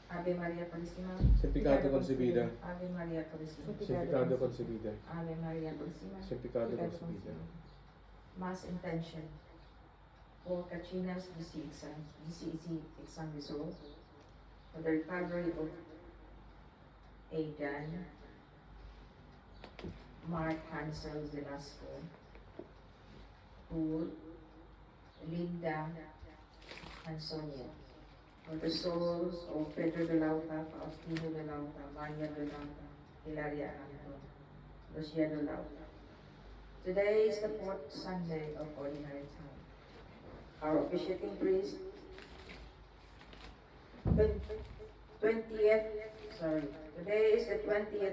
Ave Maria Purísima. Sin pecado concebida. Ave Maria Purísima. Sin pecado concebida. Ave Maria Purísima. Sin pecado concebida. Mass intention. For Katrina's deceased son soul, for the recovery of Aidan, Mark Hansel Velasco, Paul, Linda, and Sonia. For the souls of Pedro de Lauta, Faustino de Lauta, Maria de Lauta, Hilaria Anton, Lucia de Lauta. Today is the fourth Sunday of Ordinary Time. Our officiating priest, 20th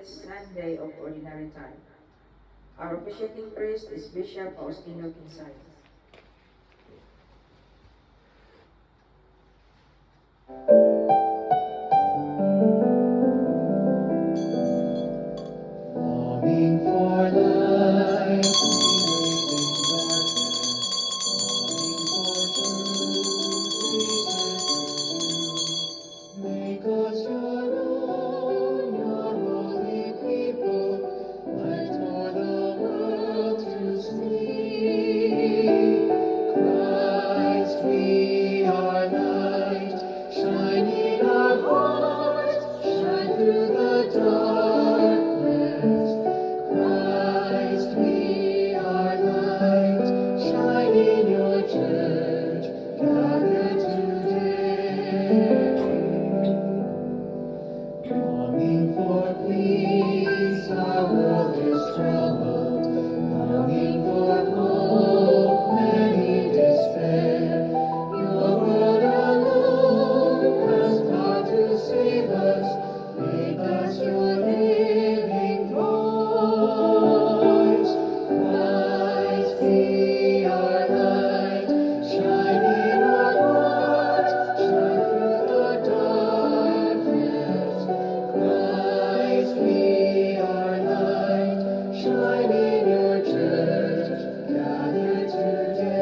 Sunday of Ordinary Time. Our officiating priest is Bishop Faustino Quincay. Longing for light, make us your own, your holy people, light for the world to see. Christ, we are light, shine in our hearts, shine through the darkness. Christ, we are light, shine in your church, gathered today. Longing for peace, our world is troubled. Longing for hope, many despair. Your word alone has power to save us. Make us your living voice. Christ, be our light. Shine in our hearts, shine through the darkness. Christ, be our light. Shine in your church, gathered today.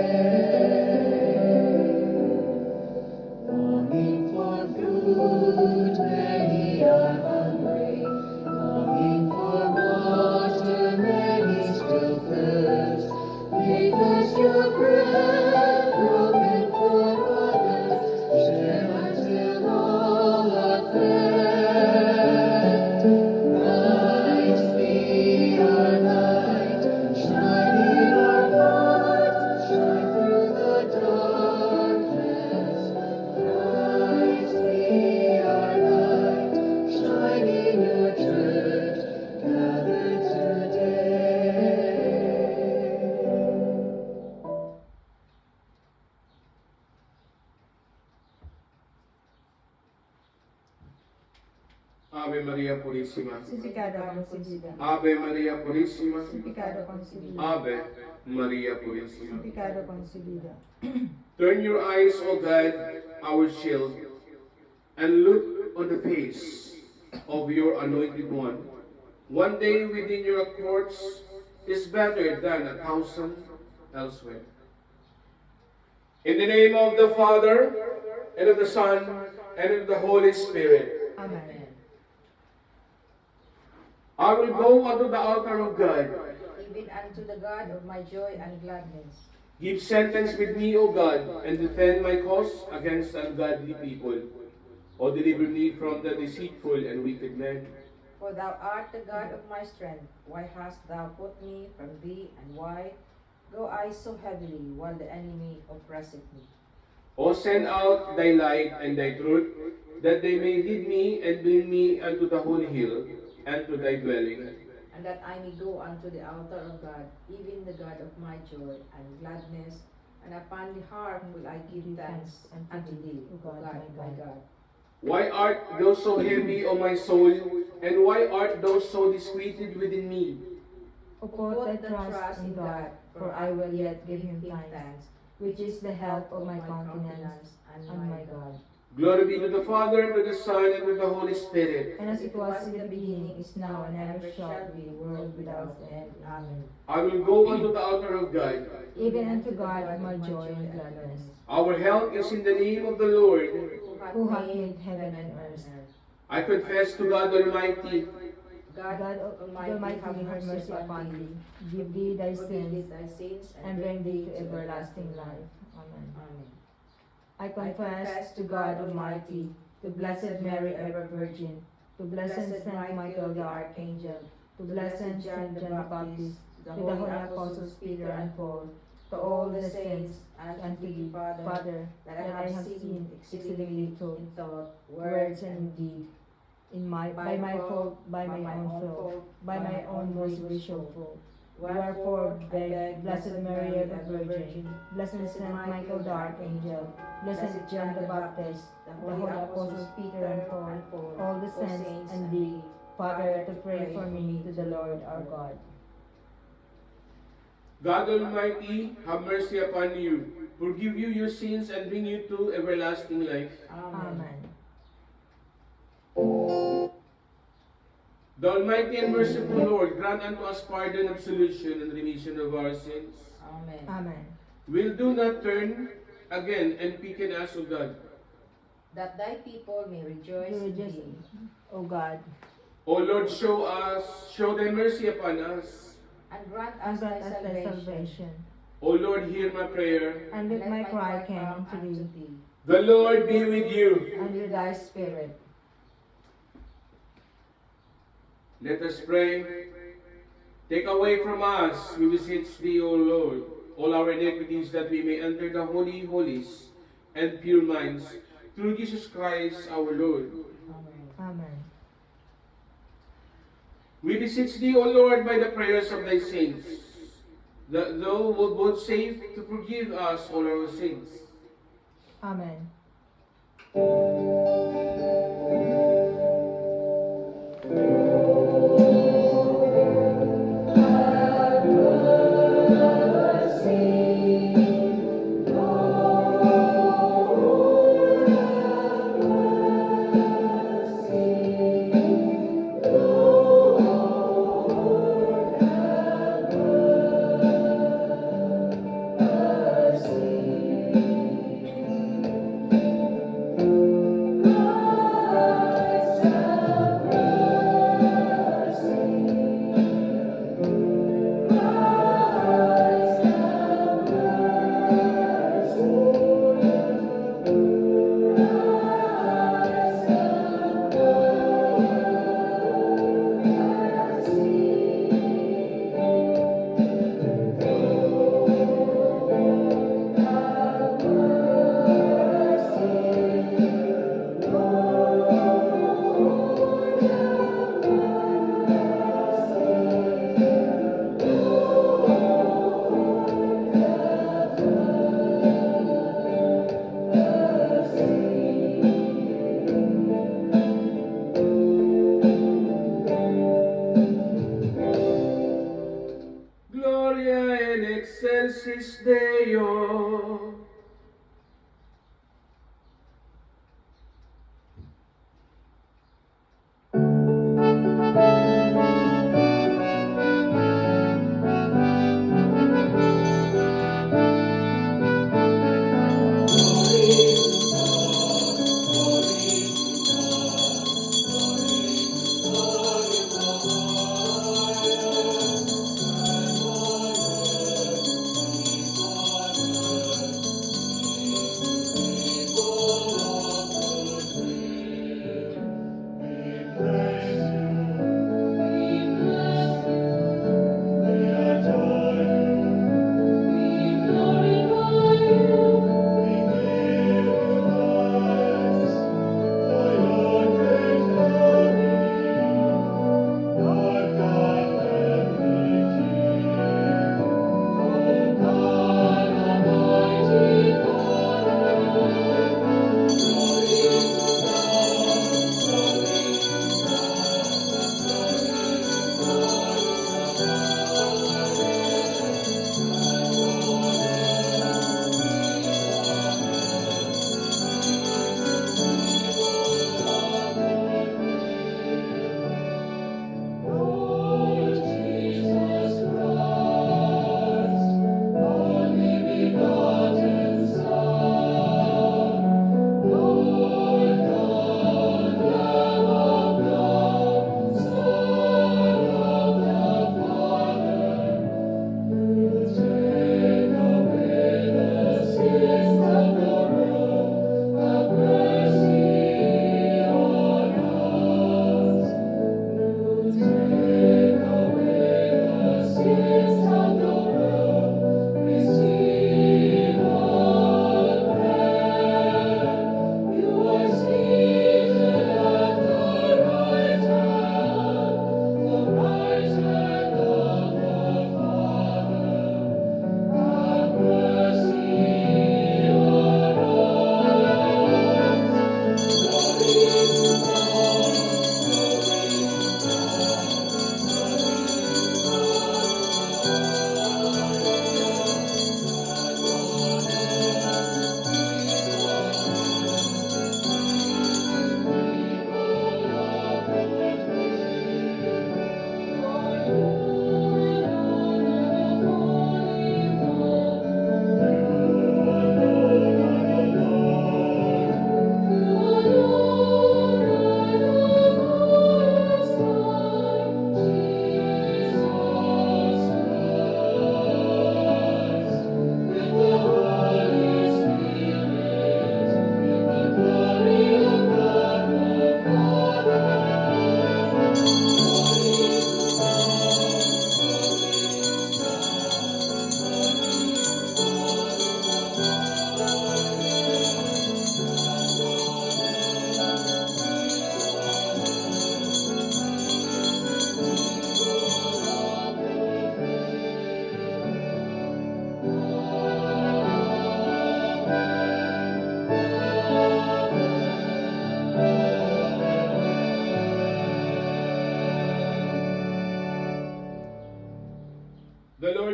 Longing for food, many are hungry. Longing for water, many still thirst. Make us your bread, broken for others. Share until all are fed. Christ, be our light. Shine in our hearts, shine through the darkness. Christ, be our light, shine in your church, gathered today. Ave Maria Purísima. Sin pecado concebida. Ave Maria Purísima. Sin pecado concebida. Ave Maria Purísima. Sin pecado concebida. Turn your eyes, O God, our shield, and look on the face of your anointed one. One day within your courts is better than 1,000 elsewhere. In the name of the Father, and of the Son, and of the Holy Spirit, Amen. I will go unto the altar of God. Even unto the God of my joy and gladness. Give sentence with me, O God, and defend my cause against ungodly people. O deliver me from the deceitful and wicked men. For thou art the God of my strength. Why hast thou put me from thee, and why go I so heavily while the enemy oppresseth me? O send out thy light and thy truth, that they may lead me and bring me unto the holy hill, and to thy dwelling. And that I may go unto the altar of God, even the God of my joy and gladness, and upon the harp will I give thanks unto thee, O God, my God. Why art thou so heavy, O my soul, and why art thou so disquieted within me? Put the trust in God, for I will yet give him thanks, which is the help of my countenance and my God. Glory be to the Father, and to the Son, and to the Holy Spirit. And as it was in the beginning, is now, and ever shall be, world without end. Amen. I will go unto the altar of God. Even unto God my joy and gladness. Our help is in the name of the Lord. who hath made heaven and earth. I confess to God Almighty, God Almighty, have mercy upon thee, give thee thy sins, and bring thee to everlasting life. Amen. I confess to God Almighty, to Blessed Mary, ever Virgin, to blessed Saint Michael the Archangel, to blessed Saint John the Baptist, to the holy apostles Peter and Paul, to all the saints, and to thee, Father, that I have sinned exceedingly in thought, words, and deed, by my fault, by my own fault, by my own most grievous fault. Wherefore, beg Blessed Mary, ever Virgin, blessed Saint Michael the Archangel, blessed John the Baptist, the holy apostles Peter and Paul, all the saints, and thee, Father, to pray for me to the Lord our God. God Almighty, have mercy upon you, forgive you your sins, and bring you to everlasting life. Amen. The Almighty and merciful Lord grant unto us pardon, absolution, and remission of our sins. Amen. Will do not turn again and quicken us, O God. that thy people may rejoice in Rejoice, thee. O God, O Lord, show thy mercy upon us. And grant and us grant thy us thy salvation. salvation, O Lord, hear my prayer. and let my cry come unto thee, The Lord be with you. and with thy spirit. Let us pray. Take away from us, we beseech thee, O Lord, all our iniquities, that we may enter the holy holies and pure minds, through Jesus Christ our Lord. Amen. We beseech thee, O Lord, by the prayers of thy saints, that thou wilt both save to forgive us all our sins. Amen.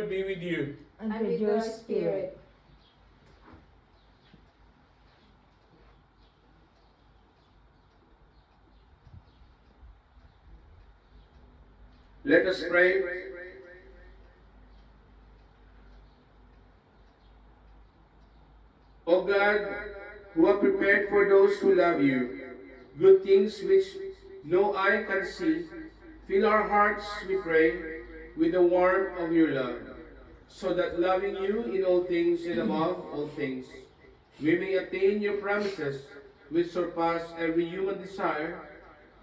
Lord be with you. and and with with your thy spirit. spirit. Let us pray. O God, who have prepared for those who love you good things which no eye can see, fill our hearts, we pray, with the warmth of your love, so that loving you in all things and above all things, we may attain your promises, which surpass every human desire,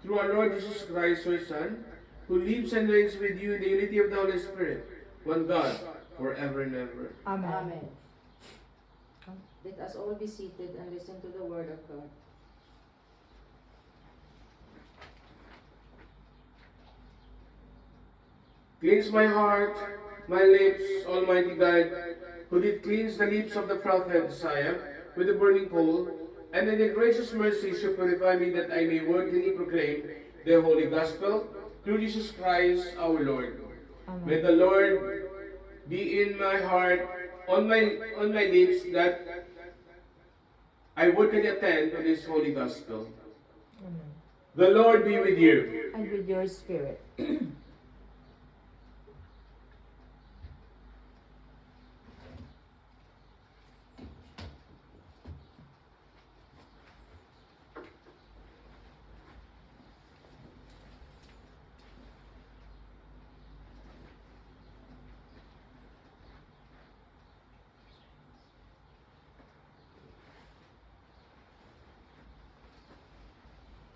through our Lord Jesus Christ, your Son, who lives and reigns with you in the unity of the Holy Spirit, one God, forever and ever. Amen. Amen. Let us all be seated and listen to the word of God. Cleanse my heart, my lips, Almighty God, who did cleanse the lips of the prophet Isaiah with the burning coal, and in the gracious mercy shall purify me that I may worthily proclaim the holy gospel through Jesus Christ our Lord. May Amen. the Lord be in my heart, on my lips, that I worthily attend to this holy gospel. Amen. The Lord be with you. And with your spirit.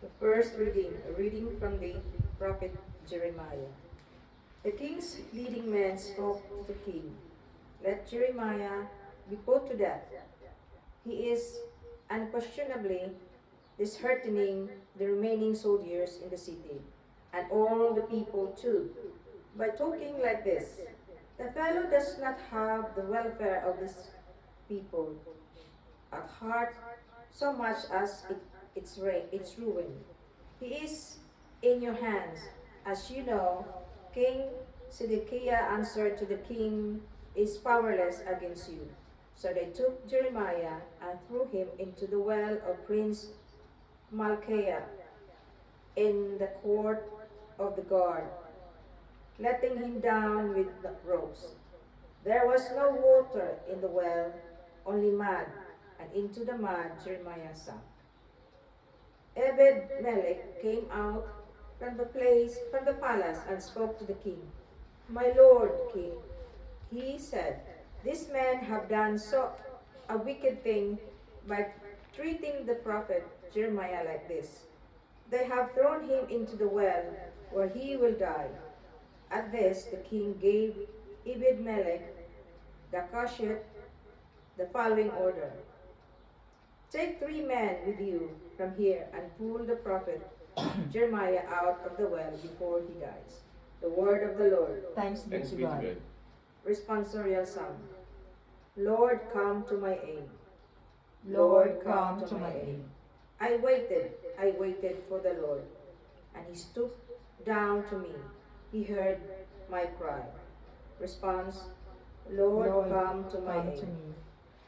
The first reading, a reading from the prophet Jeremiah. The king's leading men spoke to the king. Let Jeremiah be put to death. He is unquestionably disheartening the remaining soldiers in the city, and all the people too, by talking like this. The fellow does not have the welfare of this people at heart so much as its ruin. He is in your hands. As you know, King Zedekiah answered to the king, is powerless against you. So they took Jeremiah and threw him into the well of Prince Malchiah in the court of the guard, letting him down with the ropes. There was no water in the well, only mud, and into the mud Jeremiah sank. Ebed-Melech came out from the palace and spoke to the king. My lord king, he said, these men have done so a wicked thing by treating the prophet Jeremiah like this. They have thrown him into the well where he will die. At this the king gave Ebed-Melech the Cushite the following order. Take 3 men with you from here and pull the prophet Jeremiah out of the well before he dies. The word of the Lord. Thanks be to God. Responsorial Psalm. Lord, come to my aid. Lord, come to my aid. I waited for the Lord, and he stooped down to me. He heard my cry. Response, Lord, come to my aid. me.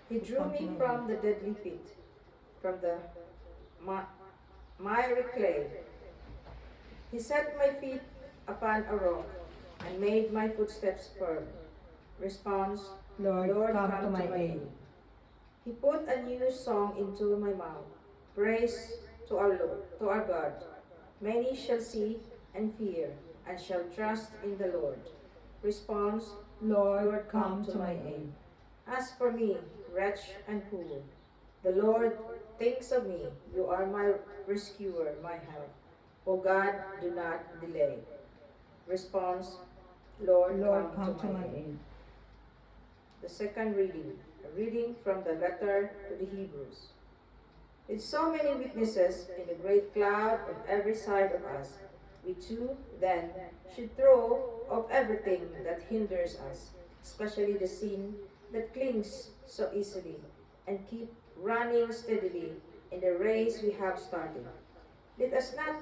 He drew Come to me my from the deadly pit, from the miry clay. He set my feet upon a rock and made my footsteps firm. Response, Lord, come to my aid. He put a new song into my mouth. Praise to our Lord, to our God. Many shall see and fear and shall trust in the Lord. Response, Lord, come to my aid. as for me, wretch and poor, the Lord thinks of me. You are my rescuer, my help. O God, do not delay. Response, Lord, Lord, come to my aid. aid. The second reading, a reading from the letter to the Hebrews. With so many witnesses in the great cloud on every side of us, we too, then, should throw off everything that hinders us, especially the sin that clings so easily, and keep running steadily in the race we have started. Let us not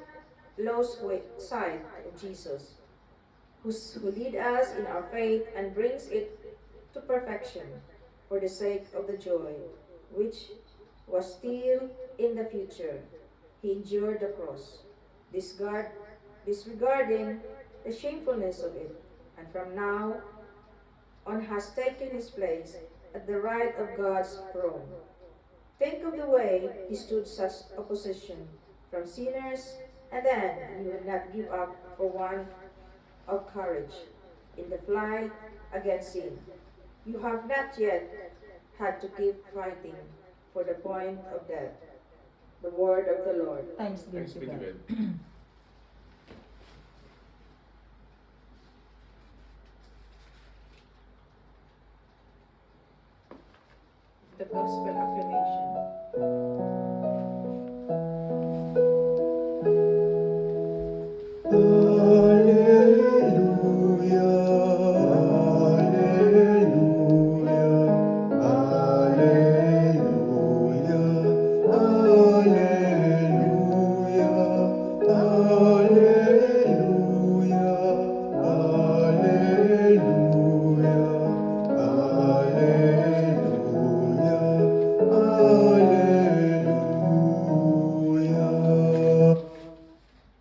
lose sight of Jesus, who lead us in our faith and brings it to perfection for the sake of the joy which was still in the future. He endured the cross, disregarding the shamefulness of it, and from now on has taken his place at the right of God's throne. Think of the way he stood such opposition from sinners, and then he would not give up for want of courage in the fight against sin. You have not yet had to keep fighting for the point of death. The word of the Lord. Thanks be Thanks to be to God. God. The Gospel Acclamation.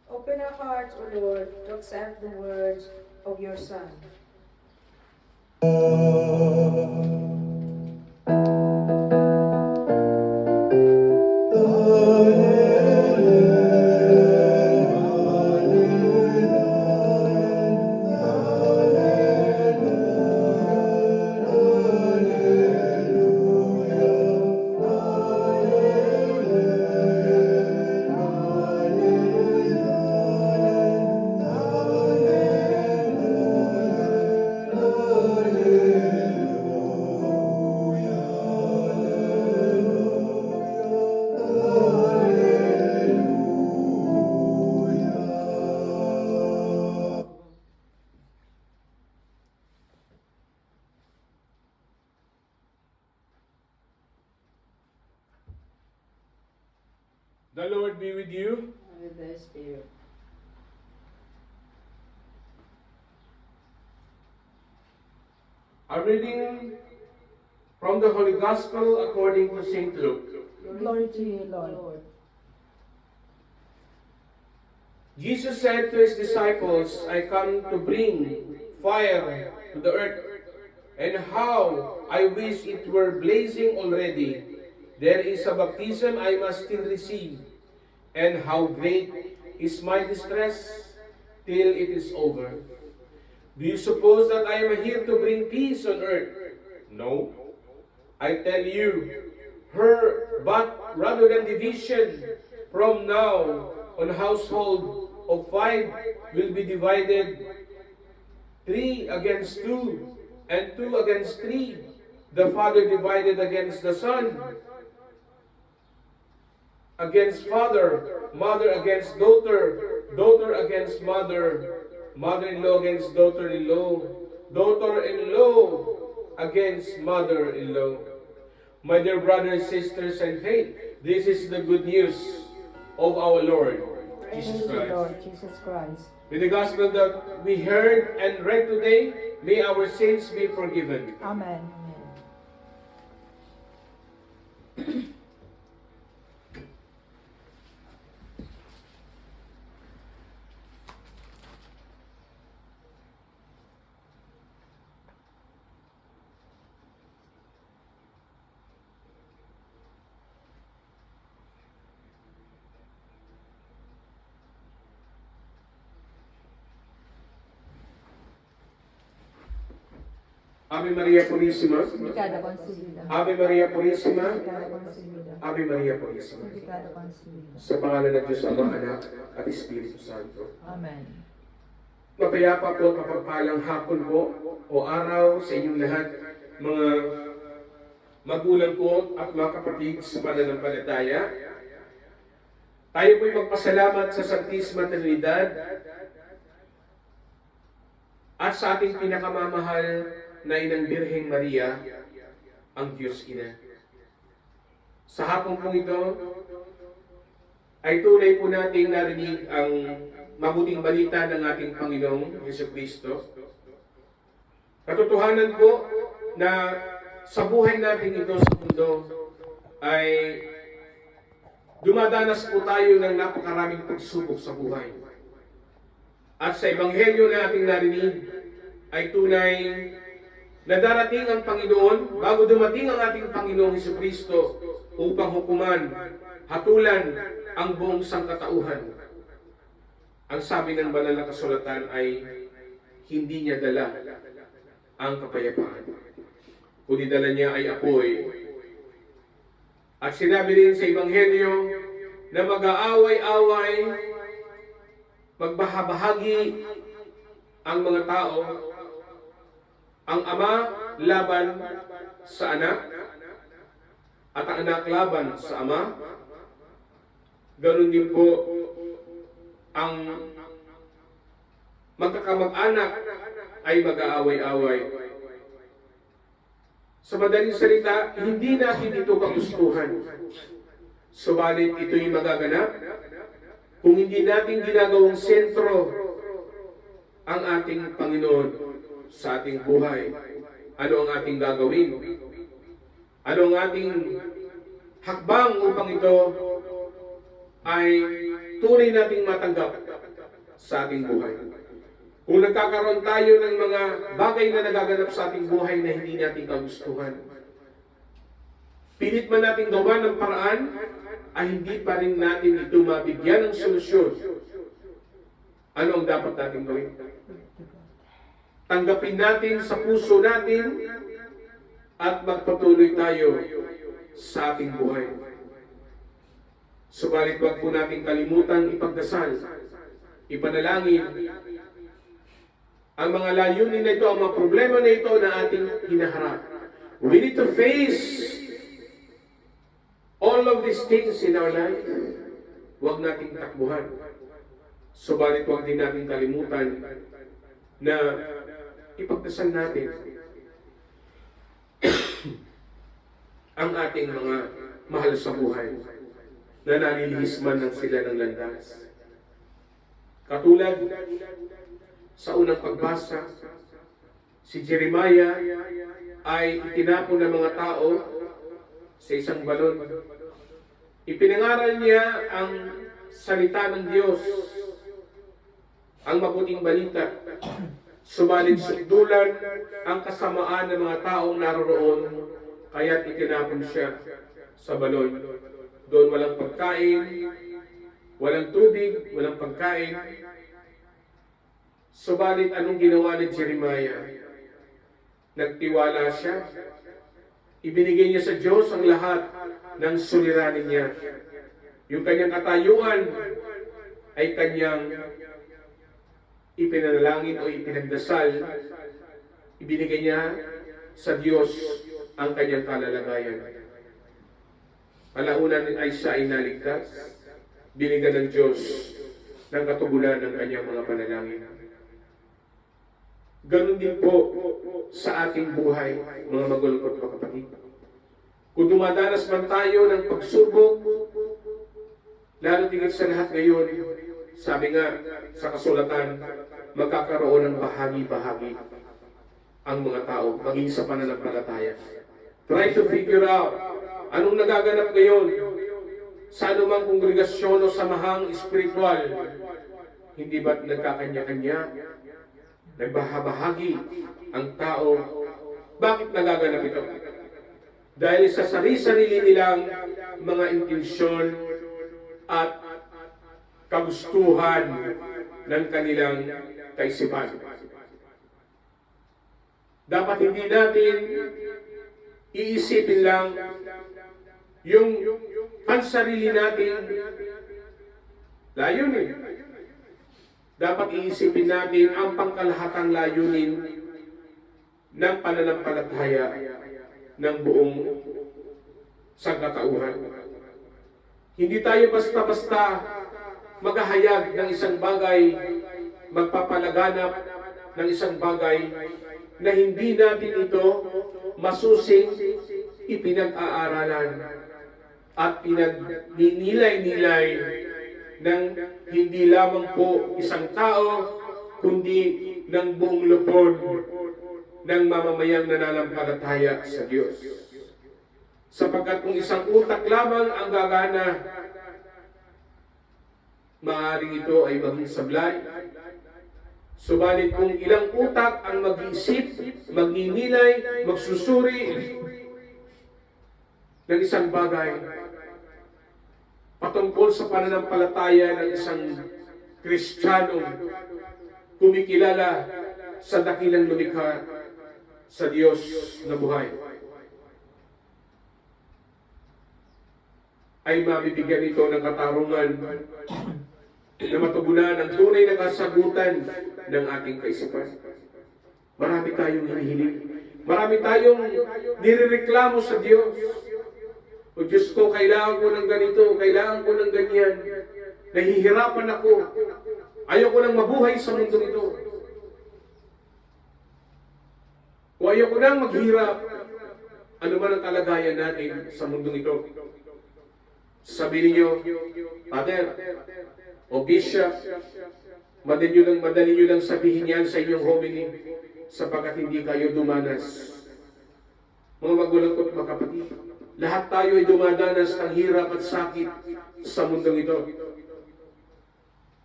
Open our hearts, O Lord, to accept the words of your Son. The Lord be with you. And with thy spirit. A reading from the Holy Gospel according to St. Luke. Glory to you, Lord. Jesus said to his disciples, I come to bring fire to the earth, and how I wish it were blazing already. There is a baptism I must still receive, and how great is my distress till it is over. Do you suppose that I am here to bring peace on earth? No. I tell you, but rather than division, from now on household of 5 will be divided, 3 against 2, and 2 against 3. The father divided against the son, against father, mother against daughter, daughter against mother, mother-in-law against daughter-in-law, daughter-in-law against mother-in-law. My dear brothers, sisters, and faith, this is the good news of our Lord Jesus Praise the Christ. Lord Jesus Christ. With the gospel that we heard and read today, may our sins be forgiven. Amen. Ave Maria Purísima, Pecado concebida. Ave Maria Purísima, Pecado concebida. Ave Maria Purísima. Pecado concebida. Sa pangalan ng Diyos Ama, Anak, at Espiritu Santo. Amen. Mapayapa po at mapagpalang hapon po o araw sa inyong lahat, mga magulang po at mga kapatid sa pananampalataya. Tayo po'y magpasalamat sa Santisima Trinidad at sa ating pinakamamahal na Inang Birheng Maria, ang Diyos Ina. Sa hapon pong ito, ay tunay po nating narinig ang mabuting balita ng ating Panginoong Jesucristo. Katotohanan po na sa buhay natin ito sa mundo ay dumadanas po tayo ng napakaraming pagsubok sa buhay. At sa Ebanghelyo na ating narinig ay tunay na darating ang Panginoon bago dumating ang ating Panginoong Jesucristo upang hukuman, hatulan ang buong sangkatauhan. Ang sabi ng banal na kasulatan ay hindi niya dala ang kapayapaan, kundi dala niya ay apoy. At sinabi rin sa Ebanghelyo na mag-aaway-away, magbahabahagi ang mga tao, ang ama laban sa anak, at ang anak laban sa ama. Ganun din po ang magkakamag-anak ay mag-aaway-away. Sa madaling salita, hindi natin ito kagustuhan. Subalit ito'y magaganap kung hindi natin ginagawang sentro ang ating Panginoon sa ating buhay. Ano ang ating gagawin? Ano ang ating hakbang upang ito ay tunay nating matanggap sa ating buhay? Kung nagkakaroon tayo ng mga bagay na nagaganap sa ating buhay na hindi natin kagustuhan, pilit man natin gawa ng paraan, ay hindi pa rin natin ito mabigyan ng solusyon. Ano ang dapat natin gawin? Tanggapin natin sa puso natin at magpatuloy tayo sa ating buhay. Subalit wag po natin kalimutan ipagdasal, ipanalangin ang mga layunin na ito, ang mga problema na ito na ating hinaharap. We need to face all of these things in our life. Huwag nating takbuhan. Subalit huwag din natin kalimutan na ipagdasal natin ang ating mga mahal sa buhay na nalilihis man ng sila ng landas. Katulad sa unang pagbasa, si Jeremiah ay itinapon ng mga tao sa isang balon. Ipinangaral niya ang salita ng Diyos, ang mabuting balita. Subalit sukdulan ang kasamaan ng mga taong naroroon, kaya't itinapon siya sa balon. Doon walang pagkain, walang tubig, walang pagkain. Subalit anong ginawa ni Jeremiah? Nagtiwala siya. Ibinigay niya sa Diyos ang lahat ng suliranin niya. Yung kanyang katayuan ay kanyang ipinanalangin o ipinagdasal. Ibinigay niya sa Diyos ang kanyang kalalagayan. Palaunan ay siya ay naligtas. Binigyan ng Diyos ng katugunan ng kanyang mga panalangin. Ganun din po sa ating buhay, mga magulang at mga kapatid. Kung dumadanas man tayo ng pagsubok, lalo tingin sa lahat ngayon, sabi nga sa kasulatan, magkakaroon ng bahagi-bahagi ang mga tao, maging sa pananampalataya. Try to figure out anong nagaganap ngayon sa anumang kongregasyon o samahang espiritual. Hindi ba't nagkakanya-kanya? Nagbahabahagi ang tao. Bakit nagaganap ito? Dahil sa sarili-sarili nilang mga intensyon at kagustuhan ng kanilang kaisipan. Dapat hindi natin iisipin lang yung pansarili natin layunin. Dapat iisipin natin ang pangkalahatang layunin ng pananampalataya ng buong sangkatauhan. Hindi tayo basta-basta maghahayag ng isang bagay, magpapalaganap ng isang bagay na hindi natin ito masusing ipinag-aaralan at pinag-nilay-nilay ng hindi lamang po isang tao, kundi ng buong lupon ng mamamayang nananampalataya sa Diyos. Sapagkat kung isang utak lamang ang gagana, maaaring ito ay maging sablay. Subalit kung ilang utak ang mag-iisip, magninilay, magsusuri ng isang bagay patungkol sa pananampalataya ng isang Kristiyanong kumikilala sa dakilang lumikha sa Diyos na buhay, ay mabibigyan ito ng katarungan na matugunan ang tunay na kasagutan ng ating kaisipan. Marami tayong hinihiling. Marami tayong nirereklamo sa Diyos. O Diyos ko, kailangan ko ng ganito, kailangan ko ng ganyan. Nahihirapan ako. Ayoko nang mabuhay sa mundo ito. O ayoko nang maghirap. Ano man ang kalagayan natin sa mundong ito. Sabihin niyo, Father, o Bishop, madali nyo lang sabihin yan sa inyong homily sapagkat hindi kayo dumanas. Mga magulang ko at mga kapatid, lahat tayo ay dumadanas ng hirap at sakit sa mundong ito.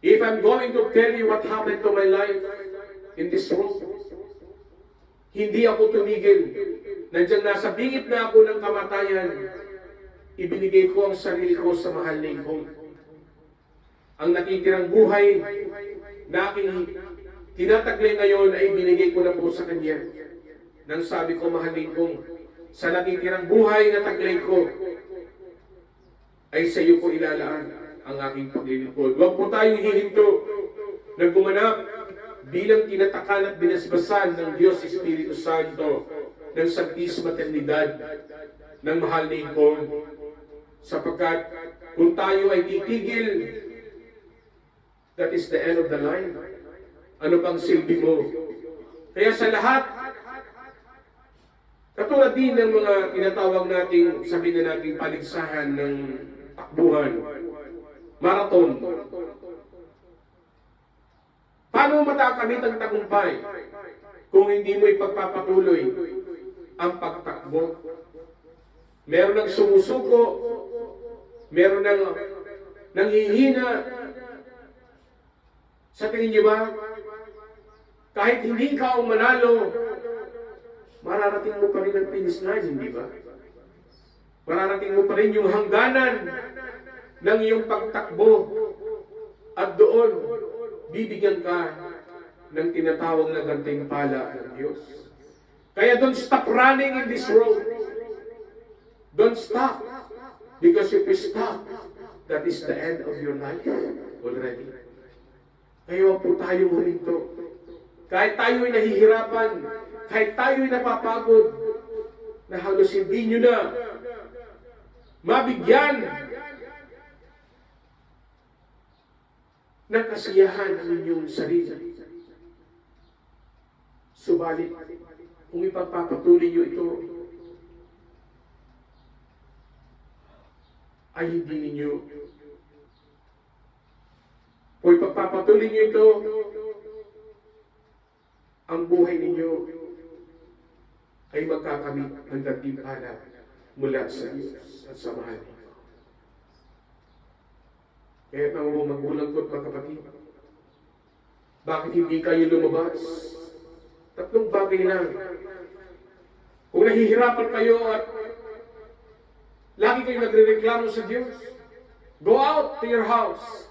If I'm going to tell you what happened to my life in this world, hindi ako tumigil. Nandiyan nasa bingit na ako ng kamatayan, ibinigay ko ang sarili ko sa mahal na Ipong. Ang natitirang buhay na aking tinataglay ngayon ay binigay ko na po sa Kanya. Nang sabi ko, mahalin kong, sa natitirang buhay na taglay ko, ay sa iyo ko ilalaan ang aking paglilingkod. Huwag po tayong hihinto na gumanap bilang tinatakan at binasbasan ng Diyos Espiritu Santo ng Santisima Trinidad ng mahal na Ipong. Sapagkat kung tayo ay titigil, that is the end of the line. Ano pang silbi mo? Kaya sa lahat, katulad din ng mga tinatawag nating, sabihin na nating paligsahan ng takbuhan, marathon. Paano matakamit ang tagumpay kung hindi mo ipagpapatuloy ang pagtakbo? Meron ng sumusuko, meron ng nanghihina. Sa tingin niyo ba, kahit hindi ka ang manalo, mararating mo pa rin ang finish line, hindi ba? Mararating mo pa rin yung hangganan ng iyong pagtakbo. At doon, bibigyan ka ng tinatawag na gantimpala ng Diyos. Kaya don't stop running in this road. Don't stop. Because if you stop, that is the end of your life already. Kaya po tayong huminto. Kahit tayo ay nahihirapan, kahit tayo ay napapagod, na halos hindi nyo na mabigyan ng kasiyahan ang inyong sarili. Subalit, kung ipagpapatuloy nyo ito, ay hindi ninyo. Kung ipagpapatuloy nyo ito, ang buhay ninyo ay magkakamit ng gantimpala mula sa Diyos at sa mahal. Kaya mga magulang ko at mga kapatid, bakit hindi kayo lumabas? Tatlong bagay lang. Kung nahihirapan kayo at lagi kayo nagre-reklamo sa Diyos, go out to your house.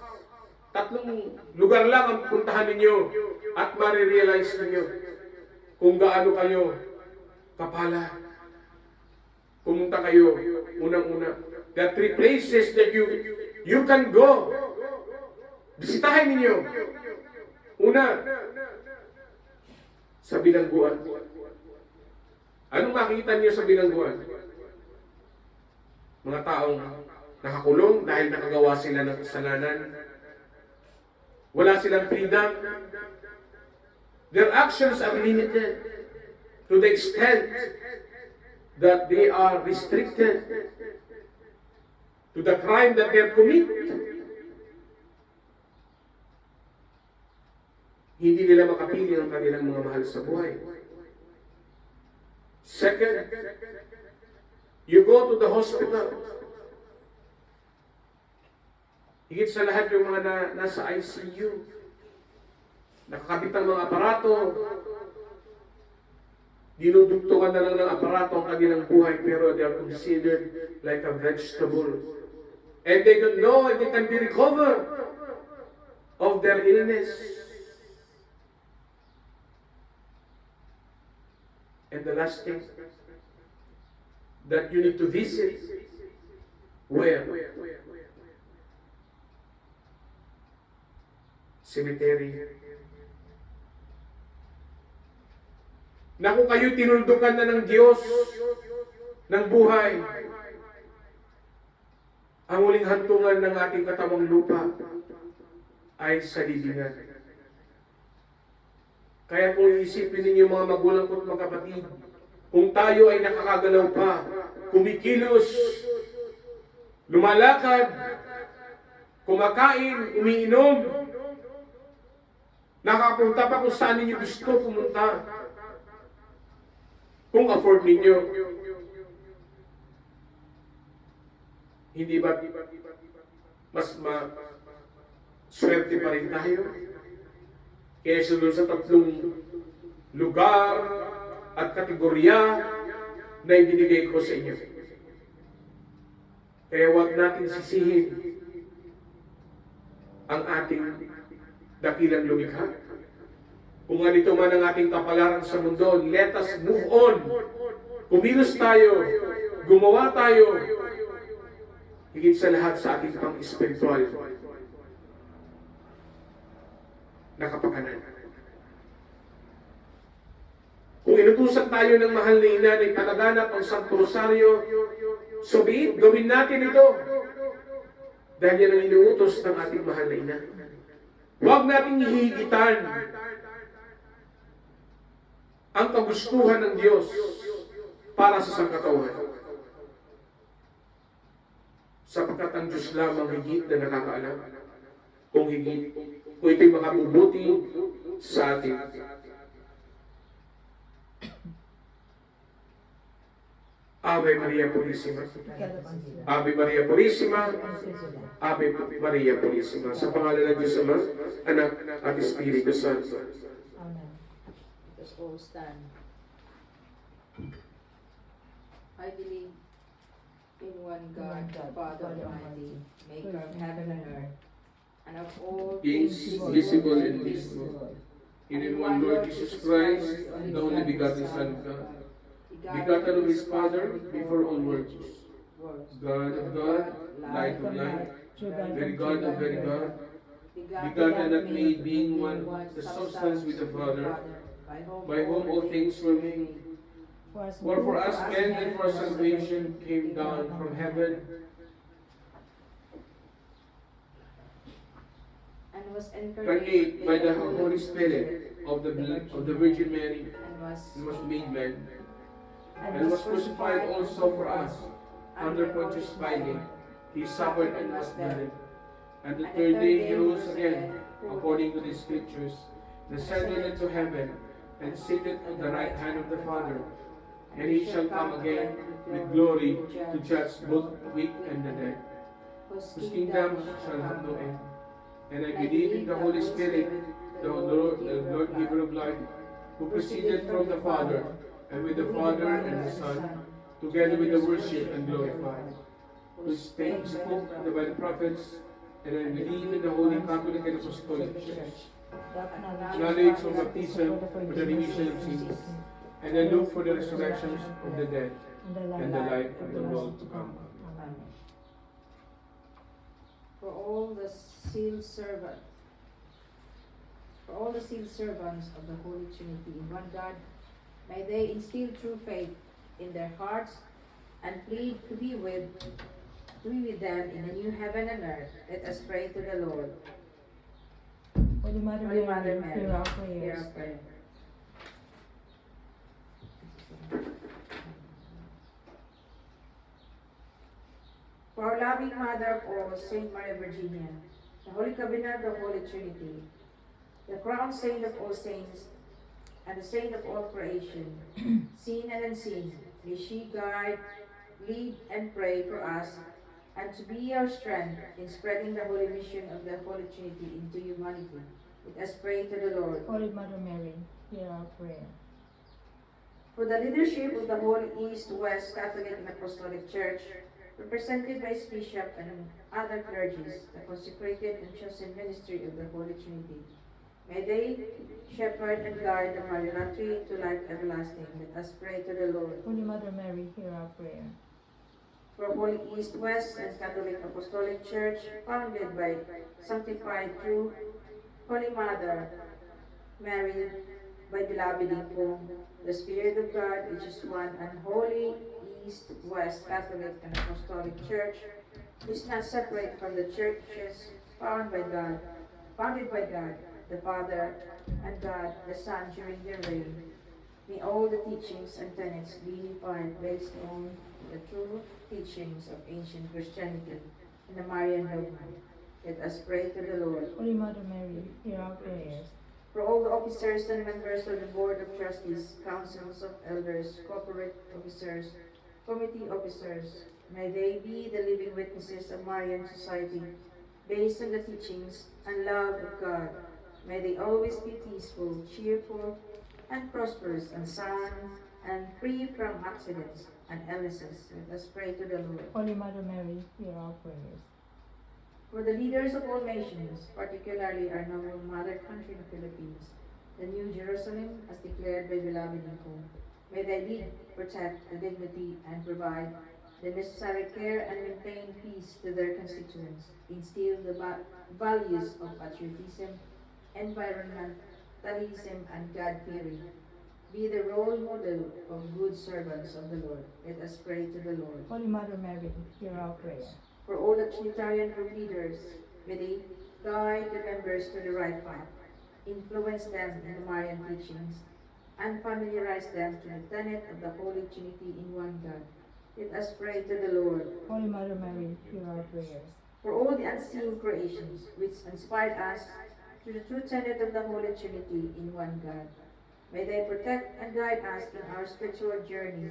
Tatlong lugar lang ang puntahan ninyo at marirealize ninyo kung gaano kayo kapala. Pumunta kayo, unang-una. There are 3 places that you can go. Bisitahin ninyo. Una, sa bilangguan. Anong makita niyo sa bilangguan? Mga taong nakakulong dahil nakagawa sila ng kasalanan. Wala silang freedom. Their actions are limited to the extent that they are restricted to the crime that they have committed. hindi nila makapili ang kanilang mga mahal sa buhay. Second, you go to the hospital. Higit sa lahat yung mga nasa ICU, nakakabit ang mga aparato, dinudugtungan na lang ng aparato ang kanilang buhay, pero they are considered like a vegetable. And they don't know if they can be recovered of their illness. And the last thing that you need to visit, where? Cemetery. Na kung kayo tinuldukan na ng Diyos ng buhay, ang huling hantungan ng ating katawang lupa ay sa libingan. Kaya kung iisipin ninyo mga magulang ko at mga kapatid, kung tayo ay nakakagalaw pa, kumikilos, lumalakad, kumakain, umiinom, nakapunta pa kung saan ninyo gusto pumunta, kung afford ninyo, hindi ba mas swerte pa rin tayo? Kaysa doon sa tatlong lugar at kategorya na ibinigay ko sa inyo. Kaya huwag natin sisihin ang ating dakilang lumikha. Kung ganito man ang ating kapalaran sa mundo, let us move on. Kumilos tayo, gumawa tayo, higit sa lahat sa ating pang-espiritual na kapakanan. Kung inutusan tayo ng mahal na ina na ipalaganap ang Santo Rosario, so be it, gawin natin ito. Dahil yan ang inuutos ng ating mahal na ina. Huwag nating hihigitan ang kagustuhan ng Diyos para sa sangkatauhan. Sapagkat ang Diyos lamang higit na nakakaalam kung ito'y makabubuti sa atin. Ave Maria Purísima. Ave Maria Purísima. Ave Maria Purísima. Sa pangalan ng Diyos Ama, Anak, at Espiritu Santo. Amen. Let us all stand. I believe in one God, Father Almighty, maker of heaven and earth, and of all Things visible and invisible. In one Lord Jesus Christ, the only begotten Son of God, begotten of His Father before all worlds, God of God, light of light, very God of very God, begotten and made, being one, the substance with the Father, by whom all things were made. For us men and for salvation came down from heaven, and was incarnate by the Holy Spirit of the Virgin Mary, and and was made man, and was crucified also for us under Pontius Pilate. He suffered and was buried, and the third day he rose again, according to the Scriptures, descended into heaven, and sitteth at the right hand of the Father. And he shall come again with glory to judge both the quick and the dead, whose kingdom shall have no end. And I believe in the Holy Spirit, the Lord giver of life, who proceeded from the Father, and with the Father and the Son, together with the worship and glorified, who spoke by the prophets, and I believe in the Holy Catholic and Apostolic Church, knowledge of baptism for the remission of sins, and I look for the resurrection of the dead and the life of the world to come. Amen. For all the sealed servants of the Holy Trinity in one God, may they instill true faith in their hearts and plead to be with them in the new heaven and earth. Let us pray to the Lord. Holy Mother Holy Mother Mary, Mary, hear our hear prayers. our prayer. For our loving Mother of all, Saint Maria Virginia, the Holy Cabinet of the Holy Trinity, the crowned saint of all saints, and the saint of all creation, seen and unseen, may she guide, lead, and pray for us, and to be our strength in spreading the holy mission of the Holy Trinity into humanity. Let us pray to the Lord. Holy Mother Mary, hear our prayer. For the leadership of the whole East, West Catholic and Apostolic Church, represented by its bishop and other clergies, the consecrated and chosen ministry of the Holy Trinity, may they shepherd and guide the Marianatri to life everlasting. Let us pray to the Lord. Holy Mother Mary, hear our prayer. For Holy East, West, and Catholic Apostolic Church, founded by sanctified true Holy Mother Mary, by beloved Inco, the Spirit of God, which is one, and Holy East, West, Catholic, and Apostolic Church, is not separate from the churches founded by God, the Father, and God, the Son, during their reign. May all the teachings and tenets be unified based on the true teachings of ancient Christianity and the Marian dogma. Let us pray to the Lord. Holy Mother Mary, hear our prayers. For all the officers and members of the Board of Trustees, Councils of Elders, Corporate Officers, Committee Officers, may they be the living witnesses of Marian society, based on the teachings and love of God. May they always be peaceful, cheerful, and prosperous, and sound, and free from accidents and illnesses. Let us pray to the Lord. Holy Mother Mary, hear our prayers. For the leaders of all nations, particularly our noble mother country, the Philippines, the New Jerusalem, as declared by beloved Inco, may they lead, protect the dignity, and provide the necessary care and maintain peace to their constituents, instill the values of patriotism, environmentalism, and God-fearing. Be the role model of good servants of the Lord. Let us pray to the Lord. Holy Mother Mary, hear our prayer. For all the Trinitarian group leaders, may they guide the members to the right path, influence them in the Marian teachings, and familiarize them to the tenet of the Holy Trinity in one God. Let us pray to the Lord. Holy Mother Mary, hear our prayers. For all the unseen creations which inspired us to the true tenet of the Holy Trinity in one God, may they protect and guide us in our spiritual journey.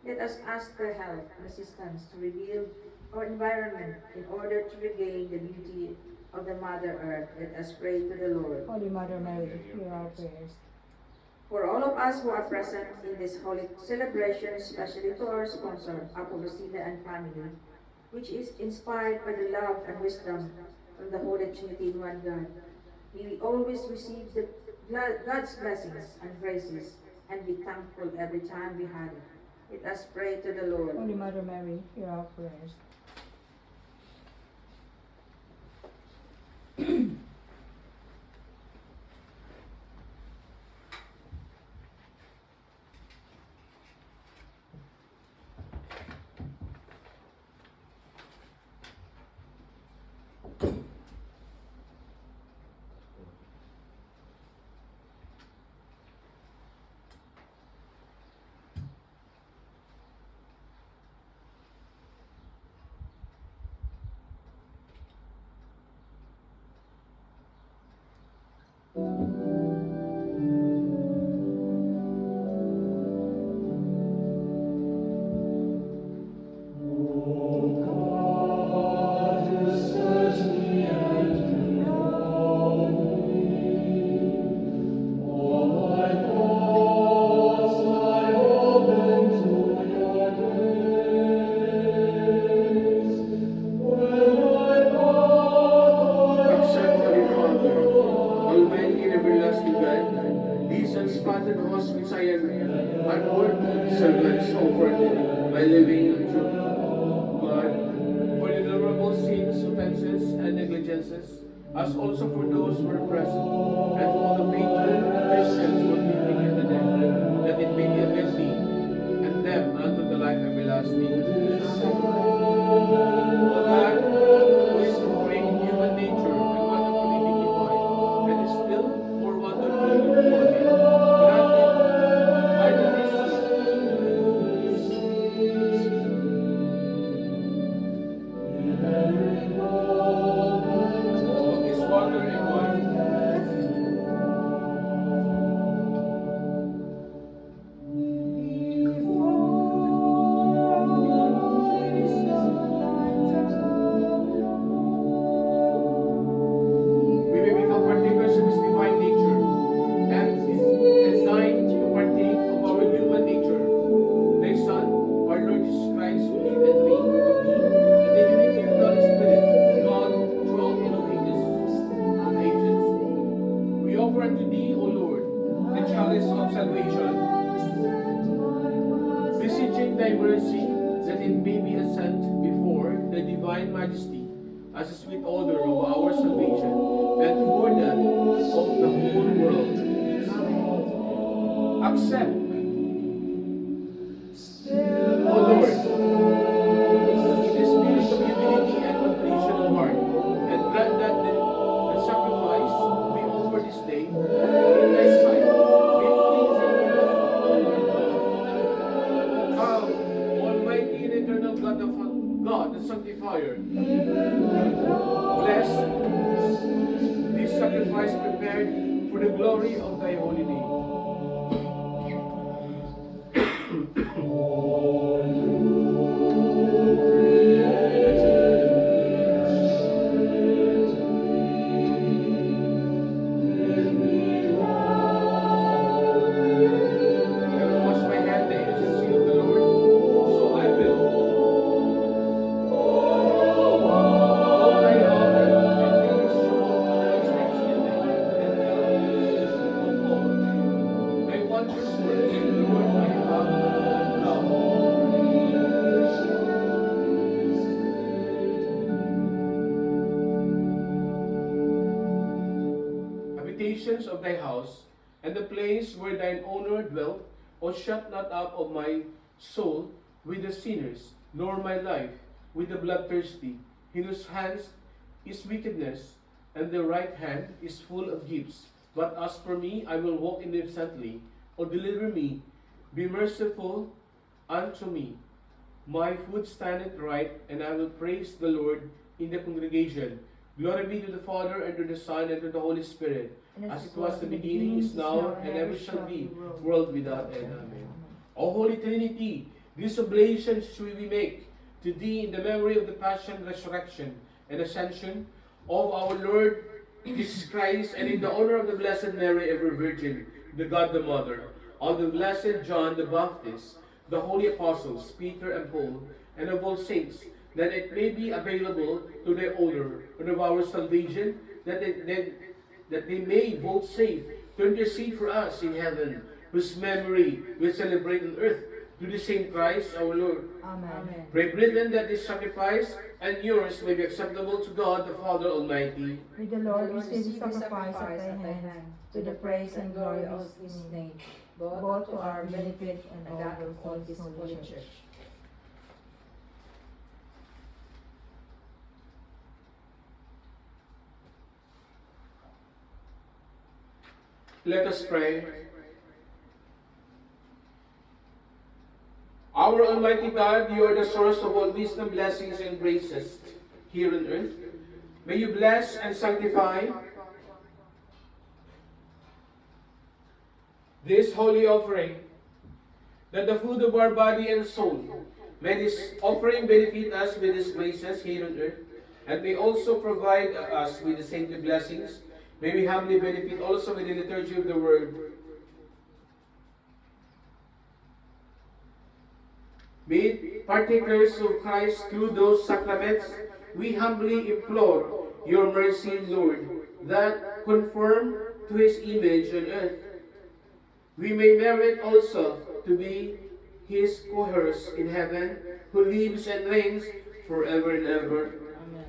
Let us ask their help and assistance to rebuild our environment in order to regain the beauty of the Mother Earth. Let us pray to the Lord. Holy Mother Mary, hear our prayers. For all of us who are present in this holy celebration, especially to our sponsor, Apollosia and family, which is inspired by the love and wisdom from the Holy Trinity in one God, may we always receive God's blessings and graces and be thankful every time we have it. Let us pray to the Lord. Holy Mother Mary, hear our prayers. As also for those who are present, and for the faithful Christians who are living in the dead, that it may be amend thee, and them unto the life everlasting. O God, who is supreme in human nature and wonderfully dignified, and is still more wonderfully reforming, granted by the mystery of his wandering wife, majesty as a sweet odor of our salvation, and for that of the whole world. Accept, O Lord, in the spirit of humility and completion of heart, and grant that the sacrifice we offer this day in thy sight be pleasing in the Come, Almighty and eternal God, the Sanctifier, bless this sacrifice prepared for the glory of thy holy name. I will wash my hand, the innocent seal of the Lord, so I will. All thy honor and praise show always thanksgiving and love of all. Thy wondrous works, Lord, I have loved. Habitations of thy house, and the place where thine honor dwelt, O shut not up of my soul with the sinners, nor my life with the bloodthirsty, in whose hands is wickedness, and their right hand is full of gifts. But as for me, I will walk innocently. O deliver me, be merciful unto me. My foot standeth right, and I will praise the Lord in the congregation. Glory be to the Father, and to the Son, and to the Holy Spirit, as it was in the beginning, is now, and ever shall be, world without end. Amen. O Holy Trinity, these oblations we make to Thee in the memory of the Passion, Resurrection, and Ascension of our Lord Jesus Christ, and in the honor of the Blessed Mary, ever Virgin, the God the Mother, of the Blessed John the Baptist, the Holy Apostles, Peter and Paul, and of all saints, that it may be available to the honor of our salvation, that they may both save to intercede for us in heaven, whose memory we celebrate on earth, through the same Christ our Lord. Amen. Pray, brethren, that this sacrifice and yours may be acceptable to God the Father Almighty. May the Lord receive the sacrifice at thy hands, to the praise and glory of his name, both to our benefit and that of all his holy church. Let us pray. Our Almighty God, you are the source of all wisdom, blessings, and graces here on earth. May you bless and sanctify this holy offering, that the food of our body and soul, may this offering benefit us with these graces here on earth, and may also provide us with the saintly blessings. May we humbly benefit also with the liturgy of the Word. Be partakers of Christ through those sacraments. We humbly implore your mercy, Lord, that conform to his image on earth, we may merit also to be his co-heirs in heaven, who lives and reigns forever and ever.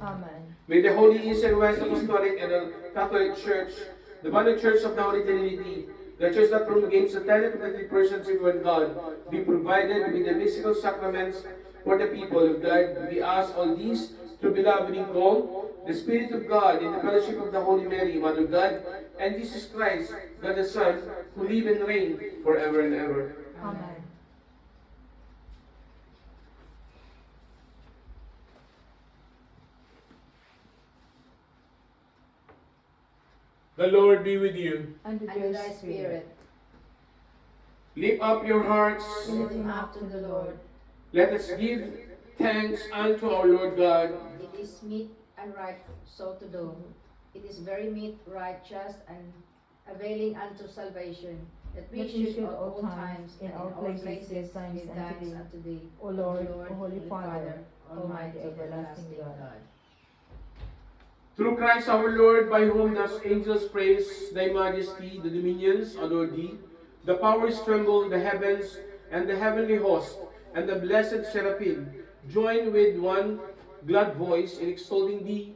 Amen. May the Holy East and West Apostolic and the Catholic Church, the Mother Church of the Holy Trinity, the Church that promulgates the tenet of the three persons in one God, be provided with the mystical sacraments for the people of God. We ask all these through beloved in God, the Spirit of God, in the fellowship of the Holy Mary, Mother of God, and Jesus Christ, God the Son, who live and reign forever and ever. Amen. The Lord be with you. And with And your with thy spirit, Lift up your hearts. lifting up to the Lord. Let us give thanks unto our Lord God. It is meet and right so to do. It is very meet, right, just, and availing unto salvation, that we should at all times and in all places give thanks unto thee, O Lord, O O Holy Father, Almighty, everlasting God. Through Christ our Lord, by whom the angels praise thy majesty, the dominions adore thee, the powers tremble, the heavens and the heavenly host, and the blessed seraphim join with one glad voice in extolling thee.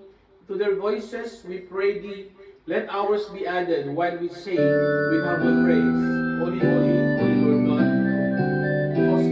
To their voices we pray thee, let ours be added while we say with humble praise, Holy, holy, holy Lord God. Host.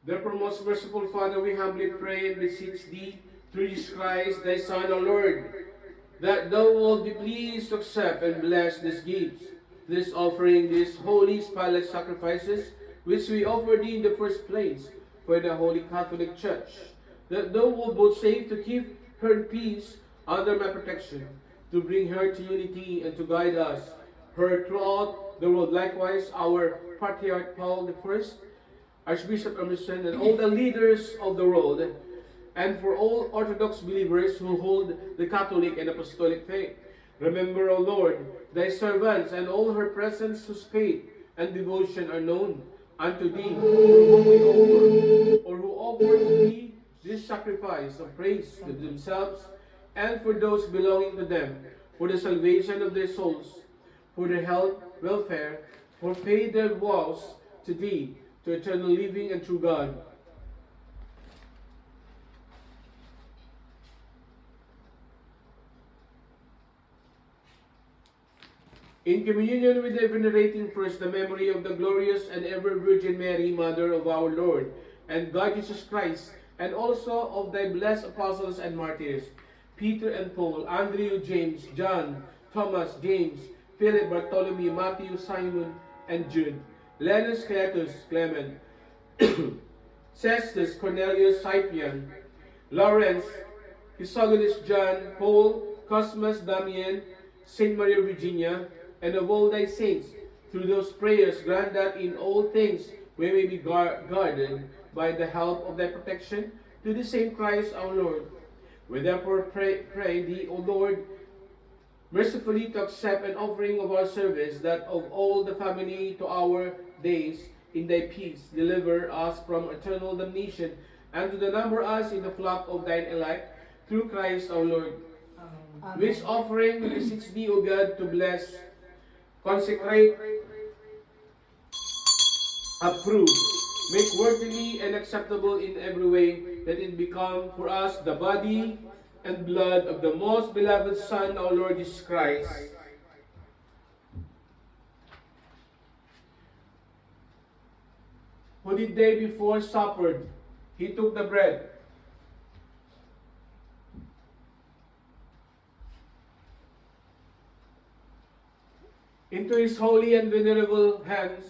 Therefore, most merciful Father, we humbly pray and beseech Thee, through Jesus Christ, Thy Son, our Lord, that Thou wilt be pleased to accept and bless these gifts, this offering, these holy spotless sacrifices, which we offer Thee in the first place for the Holy Catholic Church, that Thou wilt both save to keep her in peace under my protection, to bring her to unity and to guide us, her throughout the world. Likewise, our Patriarch Paul I, Archbishop Emerson, and all the leaders of the world, and for all Orthodox believers who hold the Catholic and Apostolic faith. Remember, O Lord, Thy servants and all her presence whose faith and devotion are known unto Thee, for whom we offer, or who offer to Thee this sacrifice of praise to themselves and for those belonging to them, for the salvation of their souls, for their health, welfare, for pay their vows to Thee, to eternal living and true God. In communion with the venerating first the memory of the glorious and ever Virgin Mary, Mother of our Lord and God Jesus Christ, and also of Thy blessed apostles and martyrs, Peter and Paul, Andrew, James, John, Thomas, James, Philip, Bartholomew, Matthew, Simon, and Jude, Lenus, Cletus, Clement, Cestus, Cornelius, Scipion, Lawrence, Chrysogonus, John, Paul, Cosmas, Damian, Saint Maria Virginia, and of all Thy saints, through those prayers grant that in all things we may be guarded by the help of Thy protection, to the same Christ our Lord. We therefore pray Thee, O Lord, mercifully to accept an offering of our service, that of all the family to our days in Thy peace deliver us from eternal damnation, and to the number us in the flock of Thine elect, through Christ our Lord. Amen. Which offering we beseech Thee, O God, to bless, consecrate, approve, make worthily and acceptable in every way, that it become for us the body and blood of the most beloved Son, our Lord Jesus Christ, who the day before supper, He took the bread, into His holy and venerable hands,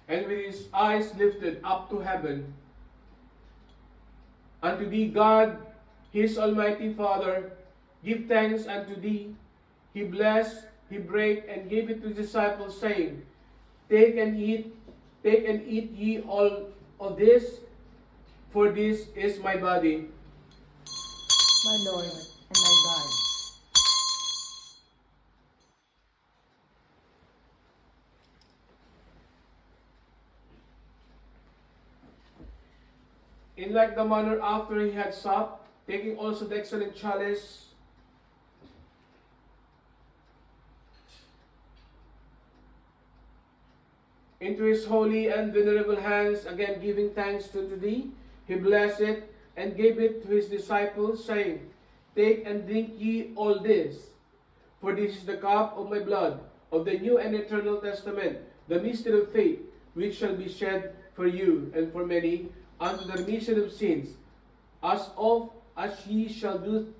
and with His eyes lifted up to heaven, unto Thee, God, His Almighty Father, give thanks unto Thee. He blessed, He brake, and gave it to His disciples, saying, Take and eat ye all of this, for this is my body, My Lord and my God. In like the manner after He had supped, taking also the excellent chalice, into His holy and venerable hands, again giving thanks to Thee, He blessed it, and gave it to His disciples, saying, Take and drink ye all this, for this is the cup of my blood, of the new and eternal testament, the mystery of faith, which shall be shed for you and for many unto the remission of sins. As oft as ye shall do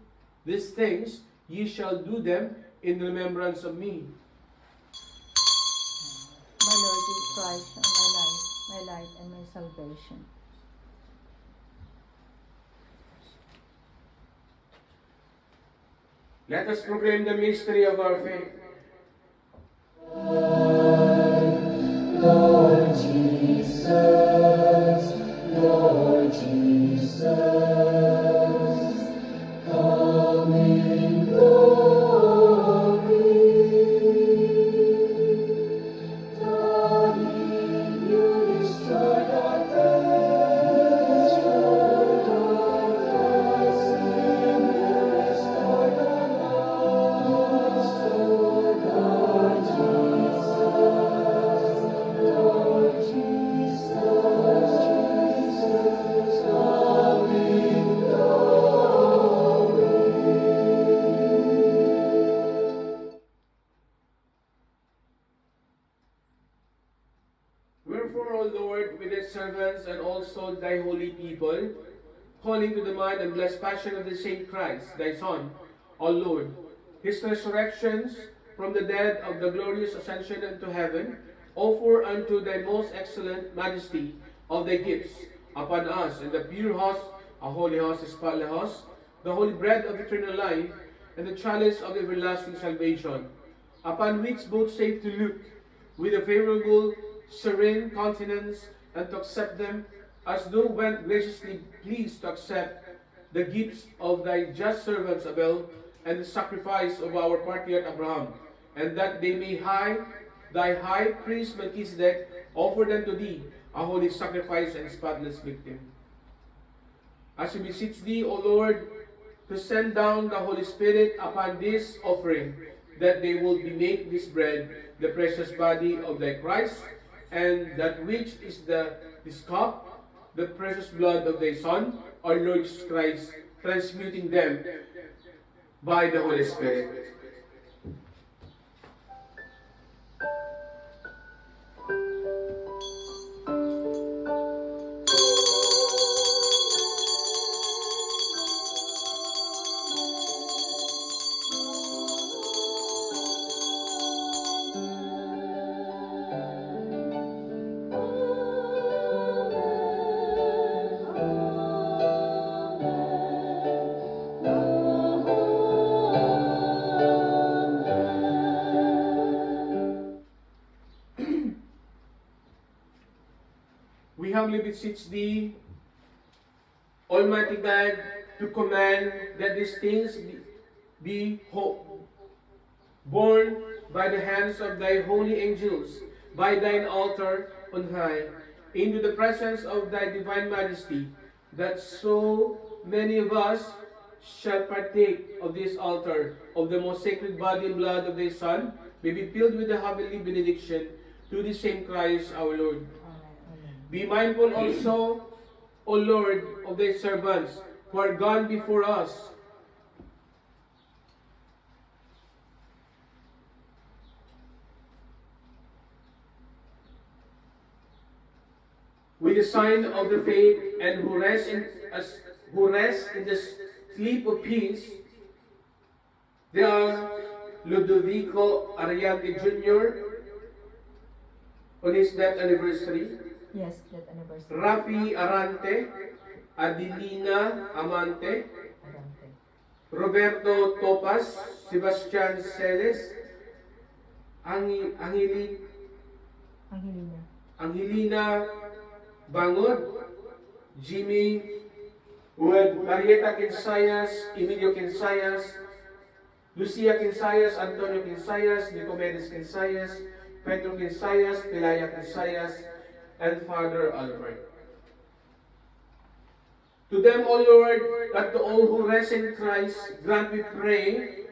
these things, ye shall do them in remembrance of me. My Lord Jesus Christ, my life, and my salvation. Let us proclaim the mystery of our faith. Lord Jesus, Lord Jesus, come in glory. God in you restored our faith, restored our Christ in you restored our love, restored Lord Jesus. Lord Jesus, come in glory. Wherefore, O Lord, with thy servants and also thy holy people, calling to the mind and blessed passion of the same Christ, thy Son, O Lord, his resurrections from the dead of the glorious ascension into heaven, offer unto thy most excellent majesty of thy gifts upon us, and the pure host, a holy host, a spotless host, the holy bread of eternal life, and the chalice of everlasting salvation, upon which both save to look with a favorable, serene countenance, and to accept them, as thou wert graciously pleased to accept the gifts of thy just servants Abel, and the sacrifice of our patriarch Abraham, and that they may thy high priest Melchizedek offered unto thee a holy sacrifice and spotless victim. As we beseech thee, O Lord, to send down the Holy Spirit upon this offering, that they will be made this bread, the precious body of thy Christ, and that which is this cup, the precious blood of thy Son, our Lord Jesus Christ, transmuting them by the Holy Spirit. We humbly beseech thee, Almighty God, to command that these things be borne by the hands of thy holy angels, by thine altar on high, into the presence of thy divine majesty, that so many of us shall partake of this altar, of the most sacred body and blood of thy Son, may be filled with the heavenly benediction through the same Christ our Lord. Be mindful also, O Lord, of thy servants who are gone before us, with the sign of the faith, and who rest in the sleep of peace. They are Ludovico Ariante Jr. on his death anniversary, Yes, that anniversary. Rafi Arante, Adelina Amante, Arante. Roberto Topas, Sebastian Celes, Angelina Bangod, Jimmy Wood, Marieta Quinsayas, Emilio Quinsayas, Lucia Quinsayas, Antonio Quinsayas, Nicomedes Quinsayas, Pedro Quinsayas, Pelaya Quinsayas, and Father Albert. To them, O Lord, that to all who rest in Christ, grant, we pray,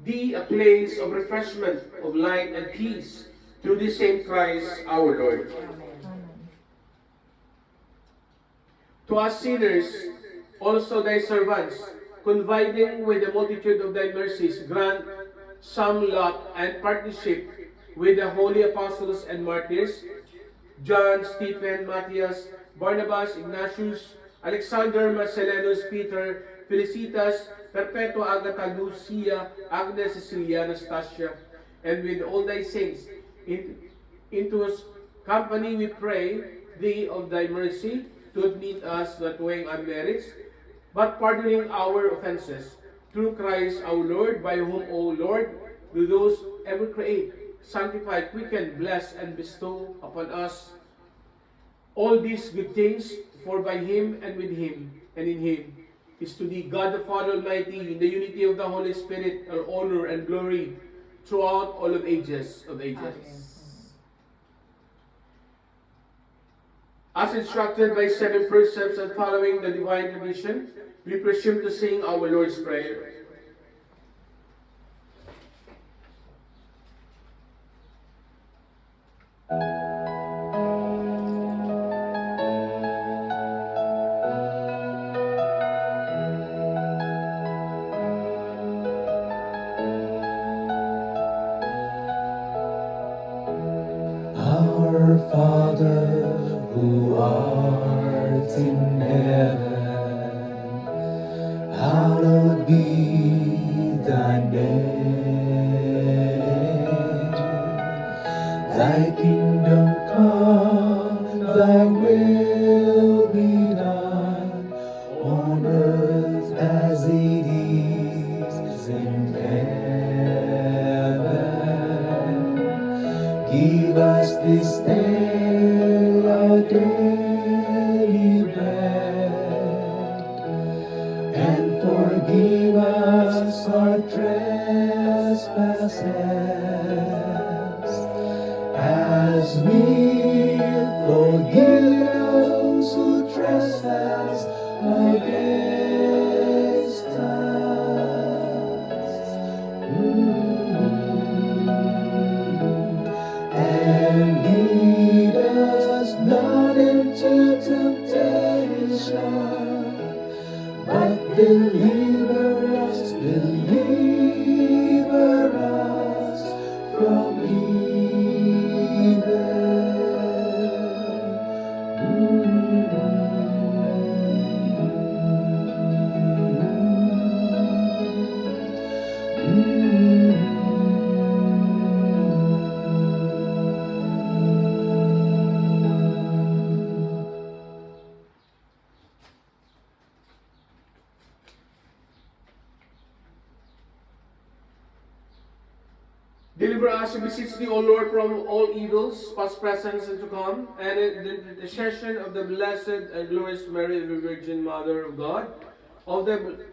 thee a place of refreshment, of light and peace, through the same Christ our Lord. Amen. To us sinners, also thy servants, confiding with the multitude of thy mercies, grant some lot and partnership with the holy apostles and martyrs, John, Stephen, Matthias, Barnabas, Ignatius, Alexander, Marcellinus, Peter, Felicitas, Perpetua, Agatha, Lucia, Agnes, Cecilia, Anastasia, and with all thy saints, into whose company we pray thee of thy mercy to admit us not weighing our merits, but pardoning our offenses, through Christ our Lord, by whom, O Lord, do those ever create, sanctify, quicken, bless, and bestow upon us all these good things, for by him and with him and in him is to thee, God the Father Almighty, in the unity of the Holy Spirit, all honor and glory throughout all of ages of ages. As instructed by 7 precepts and following the divine tradition, we presume to sing our Lord's Prayer. Our Father, who art in heaven, hallowed be thy name. Thy kingdom come, thy will be done, on earth as it is in heaven. Give us this day our daily bread, and forgive us our trespasses, as we forgive those who trespass against us. And lead us not into temptation, but deliver us from evil. Deliver us, we beseech thee, O Lord, from all evils, past, present, and to come, and in the intercession of the blessed and glorious Mary, the Virgin Mother of God, of the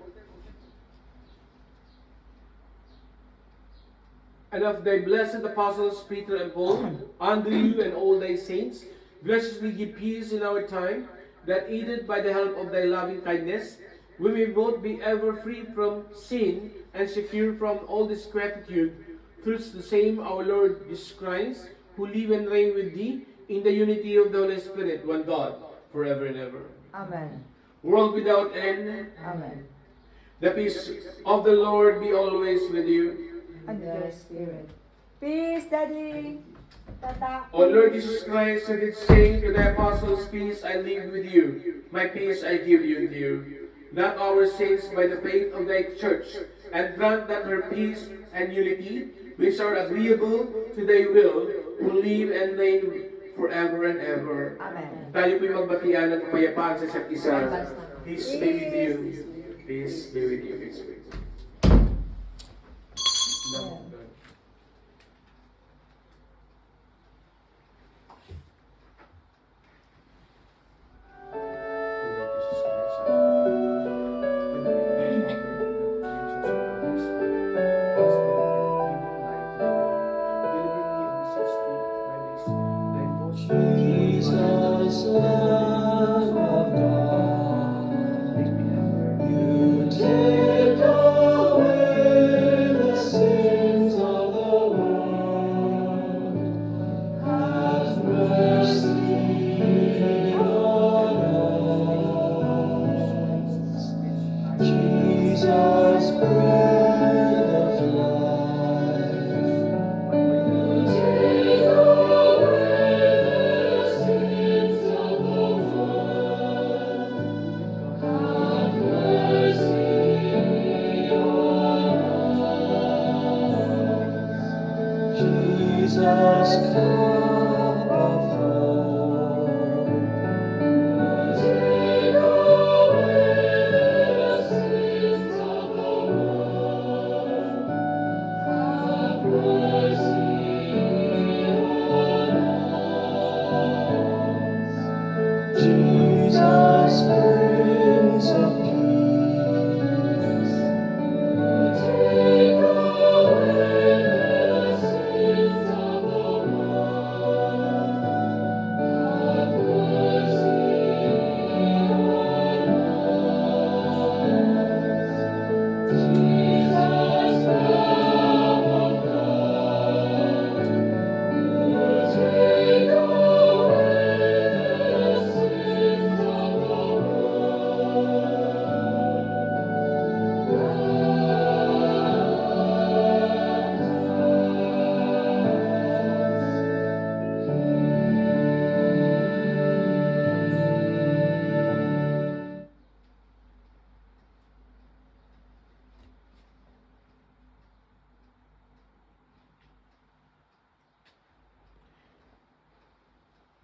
and of thy blessed apostles Peter and Paul, unto you and all thy saints, graciously give peace in our time, that aided by the help of thy loving kindness, we may both be ever free from sin and secure from all disgratitude, through the same our Lord Jesus Christ, who live and reign with thee in the unity of the Holy Spirit, one God, forever and ever. Amen. World without end. Amen. The peace of the Lord be always with you. And the Spirit. Peace, Daddy. Tata. O Lord Jesus Christ, who did say to the apostles, peace I leave with you, my peace I give you to you. Not our saints by the faith of thy church, and grant that her peace and unity, which are agreeable to thy will, will live and reign forever and ever. Amen. Tayo po'y magbatian ng kapayapaan sa isa't isa. Peace be with you. Peace be with you. Peace be with you. Jesus, Lamb of God, you take away the sins of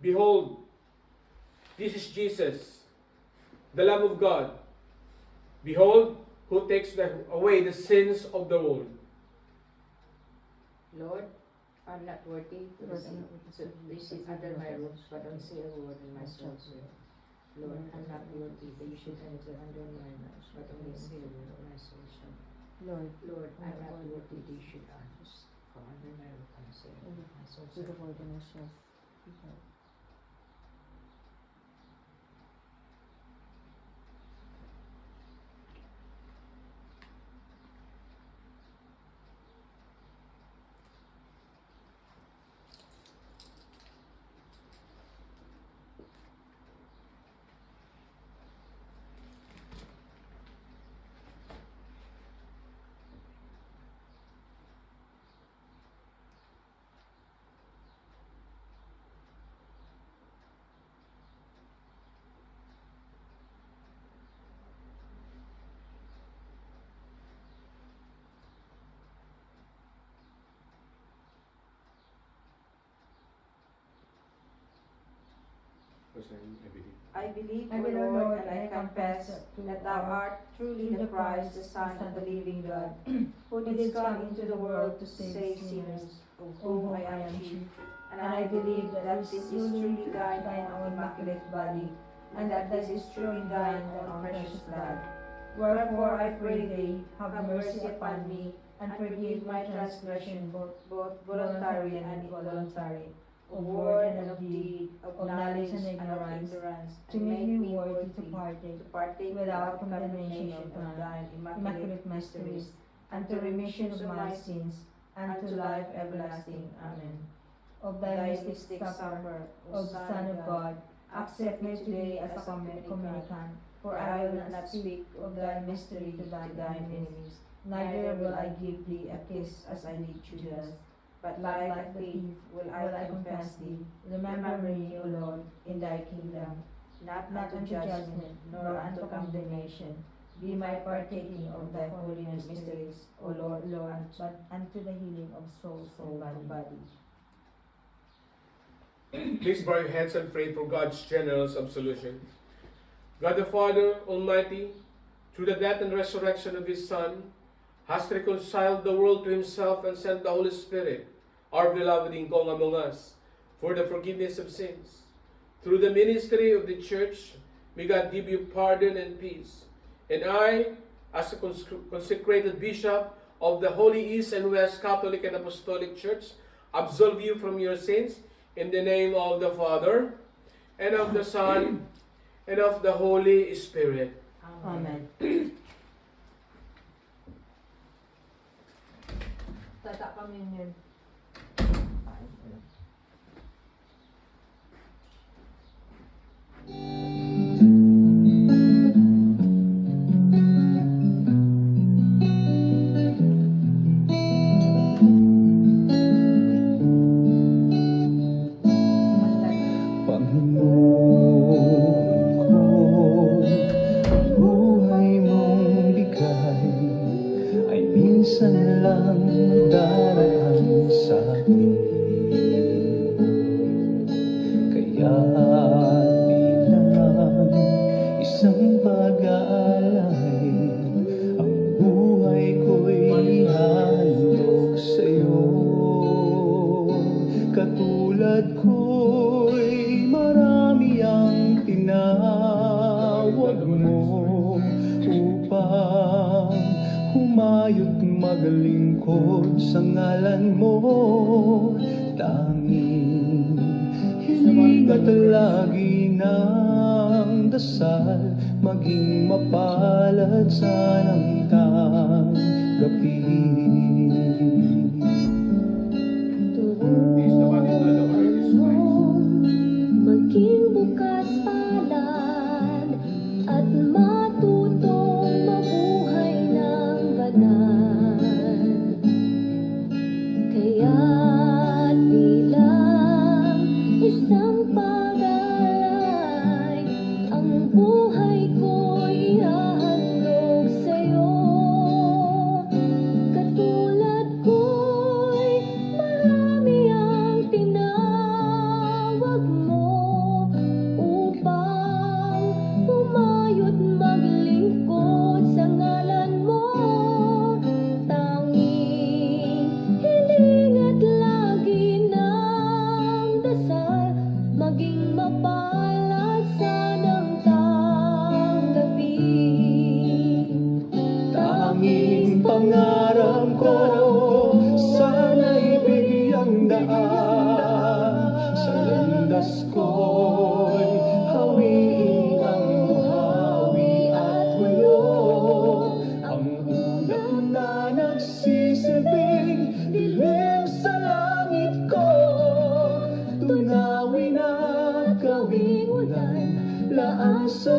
Behold, this is Jesus, the Lamb of God. Behold, who takes away the sins of the world. Lord, I'm not worthy to receive under my roof, but only say a word and my soul will. Lord, I'm not worthy that you should enter under my roof, but only say a word and my soul shall. Lord, I'm not worthy that you should come under my roof and say a word and my soul shall. I believe, I O believe, Lord, and I confess that thou art truly the Christ, the Son of the living God, who didst come into the world to save sinners, of whom I am chief. And I believe that this is truly thine own immaculate body, and that this is truly thine own precious blood. Wherefore I pray thee, have mercy upon me, and forgive my transgression, both voluntary and involuntary, of word and of deed, of knowledge and of ignorance, to make me worthy to partake without condemnation of thine immaculate mysteries, and to remission of my sins, and to life everlasting. Amen. Of thy mystic supper, O Son of God, accept me today as a communicant, for I will not speak of thy mystery to thine enemies, neither will I give thee a kiss as I did Judas. But like a thief will I confess thee. Remember me, O Lord, in thy kingdom, not unto judgment, nor unto condemnation. Be my partaking of thy holy mysteries, O Lord, but unto the healing of soul and body. Please bow your heads and pray for God's generous absolution. God the Father Almighty, through the death and resurrection of His Son, has reconciled the world to Himself and sent the Holy Spirit, our beloved Ingkong among us, for the forgiveness of sins. Through the ministry of the Church, may God give you pardon and peace. And I, as a consecrated Bishop of the Holy East and West Catholic and Apostolic Church, absolve you from your sins in the name of the Father, and of the Son, and of the Holy Spirit. Amen. Tata communion. Panginoon ko, ang buhay mong bigay ay minsan lang daraan sa akin. Kaya bilang isang pag-aalay, ang buhay ko'y handog sa'yo. Katulad ko'y marami ang tinawag mo upang humayo't maglingkod sa ngalan mo. Tanging hiling at lagi ng dasal, maging mapalad sa nang tanggapin. Maging bukas palad at matutong mabuhay ng banal. Kaya't bilang isang pag-alay, ang buhay ko'y ihahandog sa'yo. Katulad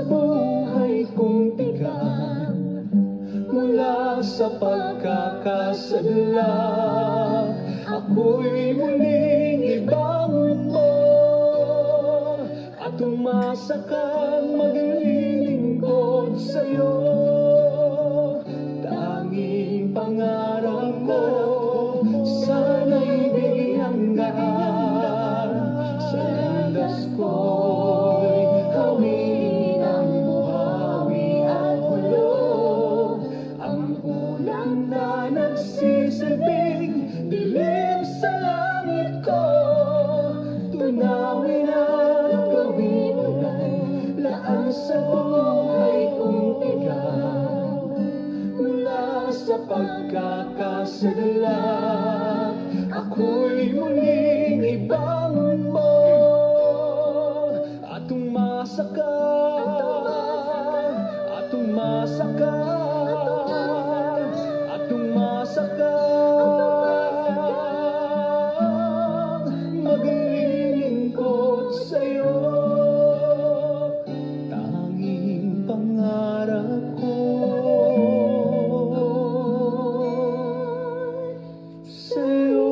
buhay kong tigang mula sa pagkakasadla, ako'y muling ibangon mo at umasa kang maglilingkod sa'yo. Tanging pangarap ko, sana'y di hanggan. Sa landas ko'y hawin ang buhawi at hulog, ang ulan na nagsisilbing dilim sa langit ko. Tunawin at gawin ulan, laan sa buhay kong tigang mula sa pagkakasadala, ako'y muling ibangon mo at umasa ka, at umasa ka, at umasa ka, maglilingkod sa'yo. Tanging pangarap ko sa'yo.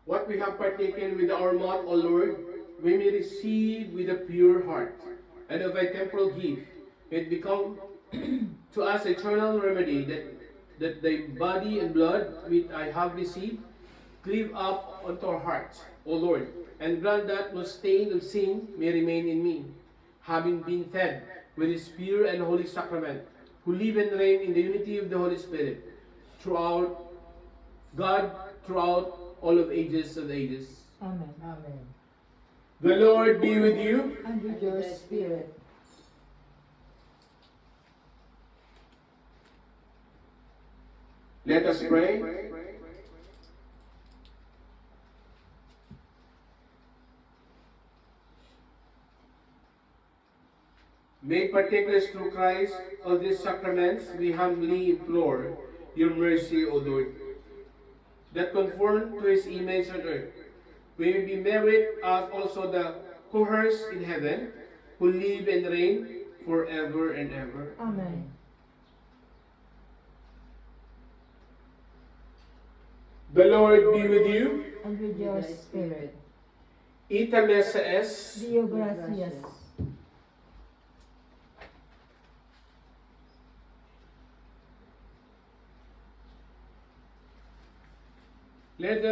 What we have partaken with our mouth, O Lord, we may receive with a pure heart, and of thy temporal gift, may it become to us eternal remedy, that thy body and blood which I have received cleave up unto our hearts, O Lord, and grant that no stain of sin may remain in me, having been fed with his pure and holy sacrament, who live and reign in the unity of the Holy Spirit, throughout God, throughout all of ages and ages. Amen. Amen. The Lord be with you. And with your spirit. Let us pray. May partakers through Christ of these sacraments, we humbly implore your mercy, O Lord, that conform to his image on earth, we may be merit as also the co-heirs in heaven, who live and reign forever and ever. Amen. The Lord be with you. And with your spirit. Ita mesa es. Dio gratias. Let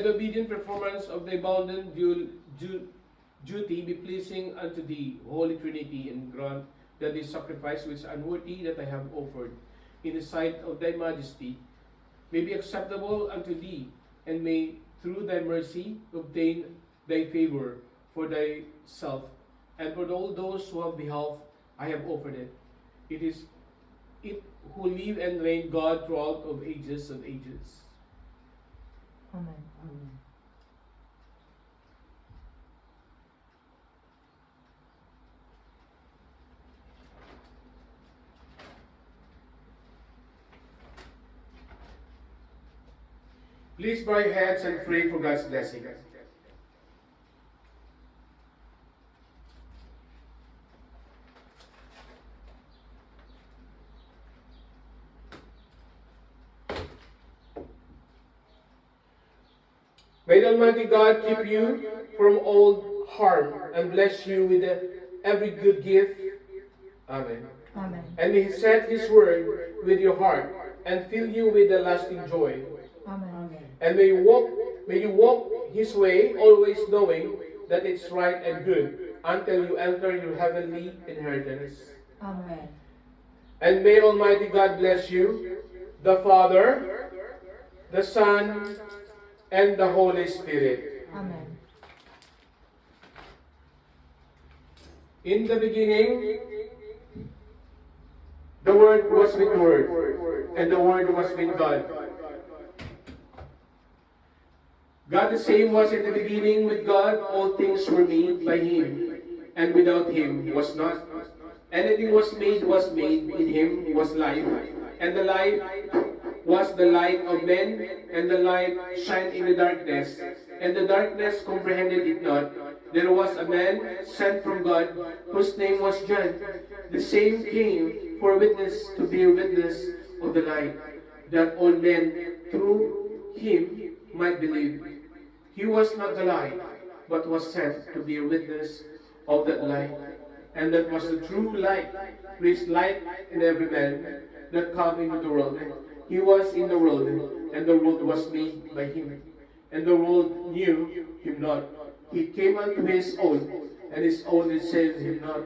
the obedient performance of thy bounden duty be pleasing unto thee, Holy Trinity, and grant that this sacrifice which is unworthy that I have offered in the sight of thy majesty may be acceptable unto thee, and may through thy mercy obtain thy favor for thyself and for all those who have behalf I have offered it. It is it who live and reign God throughout of ages and ages. Amen. Amen. Please bow your heads and pray for God's blessing. May the Almighty God keep you from all harm and bless you with every good gift. Amen. Amen. And may He set His word with your heart and fill you with the lasting joy. Amen. And may you walk His way, always knowing that it's right and good, until you enter your heavenly inheritance. Amen. And may Almighty God bless you, the Father, the Son, and the Holy Spirit. Amen. In the beginning, the Word was with Word, and the Word was with God. God the same was in the beginning with God. All things were made by Him, and without him was not. Anything was made, in him was life, and the life was the light of men, and the light shined in the darkness, and the darkness comprehended it not. There was a man sent from God, whose name was John. The same came for witness to bear witness of the light, that all men through him might believe. He was not the light, but was sent to bear witness of that light. And that was the true light, which light in every man that come into the world. He was in the world, and the world was made by him, and the world knew him not. He came unto his own, and his own received him not.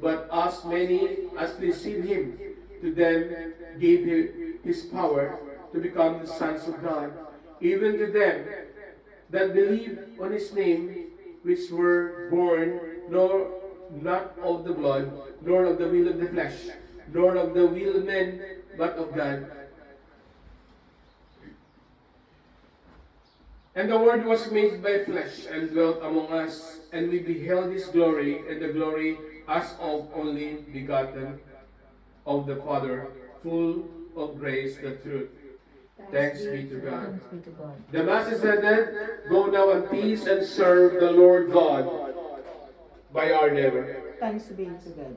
But as many as received him, to them gave he his power to become the sons of God, even to them that believe on his name, which were born not of the blood, nor of the will of the flesh, nor of the will of men, but of God. And the Word was made by flesh and dwelt among us, and we beheld his glory, and the glory as of only begotten of the Father, full of grace and truth. Thanks be to God. Thanks be to God. The Mass is ended. Go now in peace and serve the Lord God by our neighbor. Thanks be to God.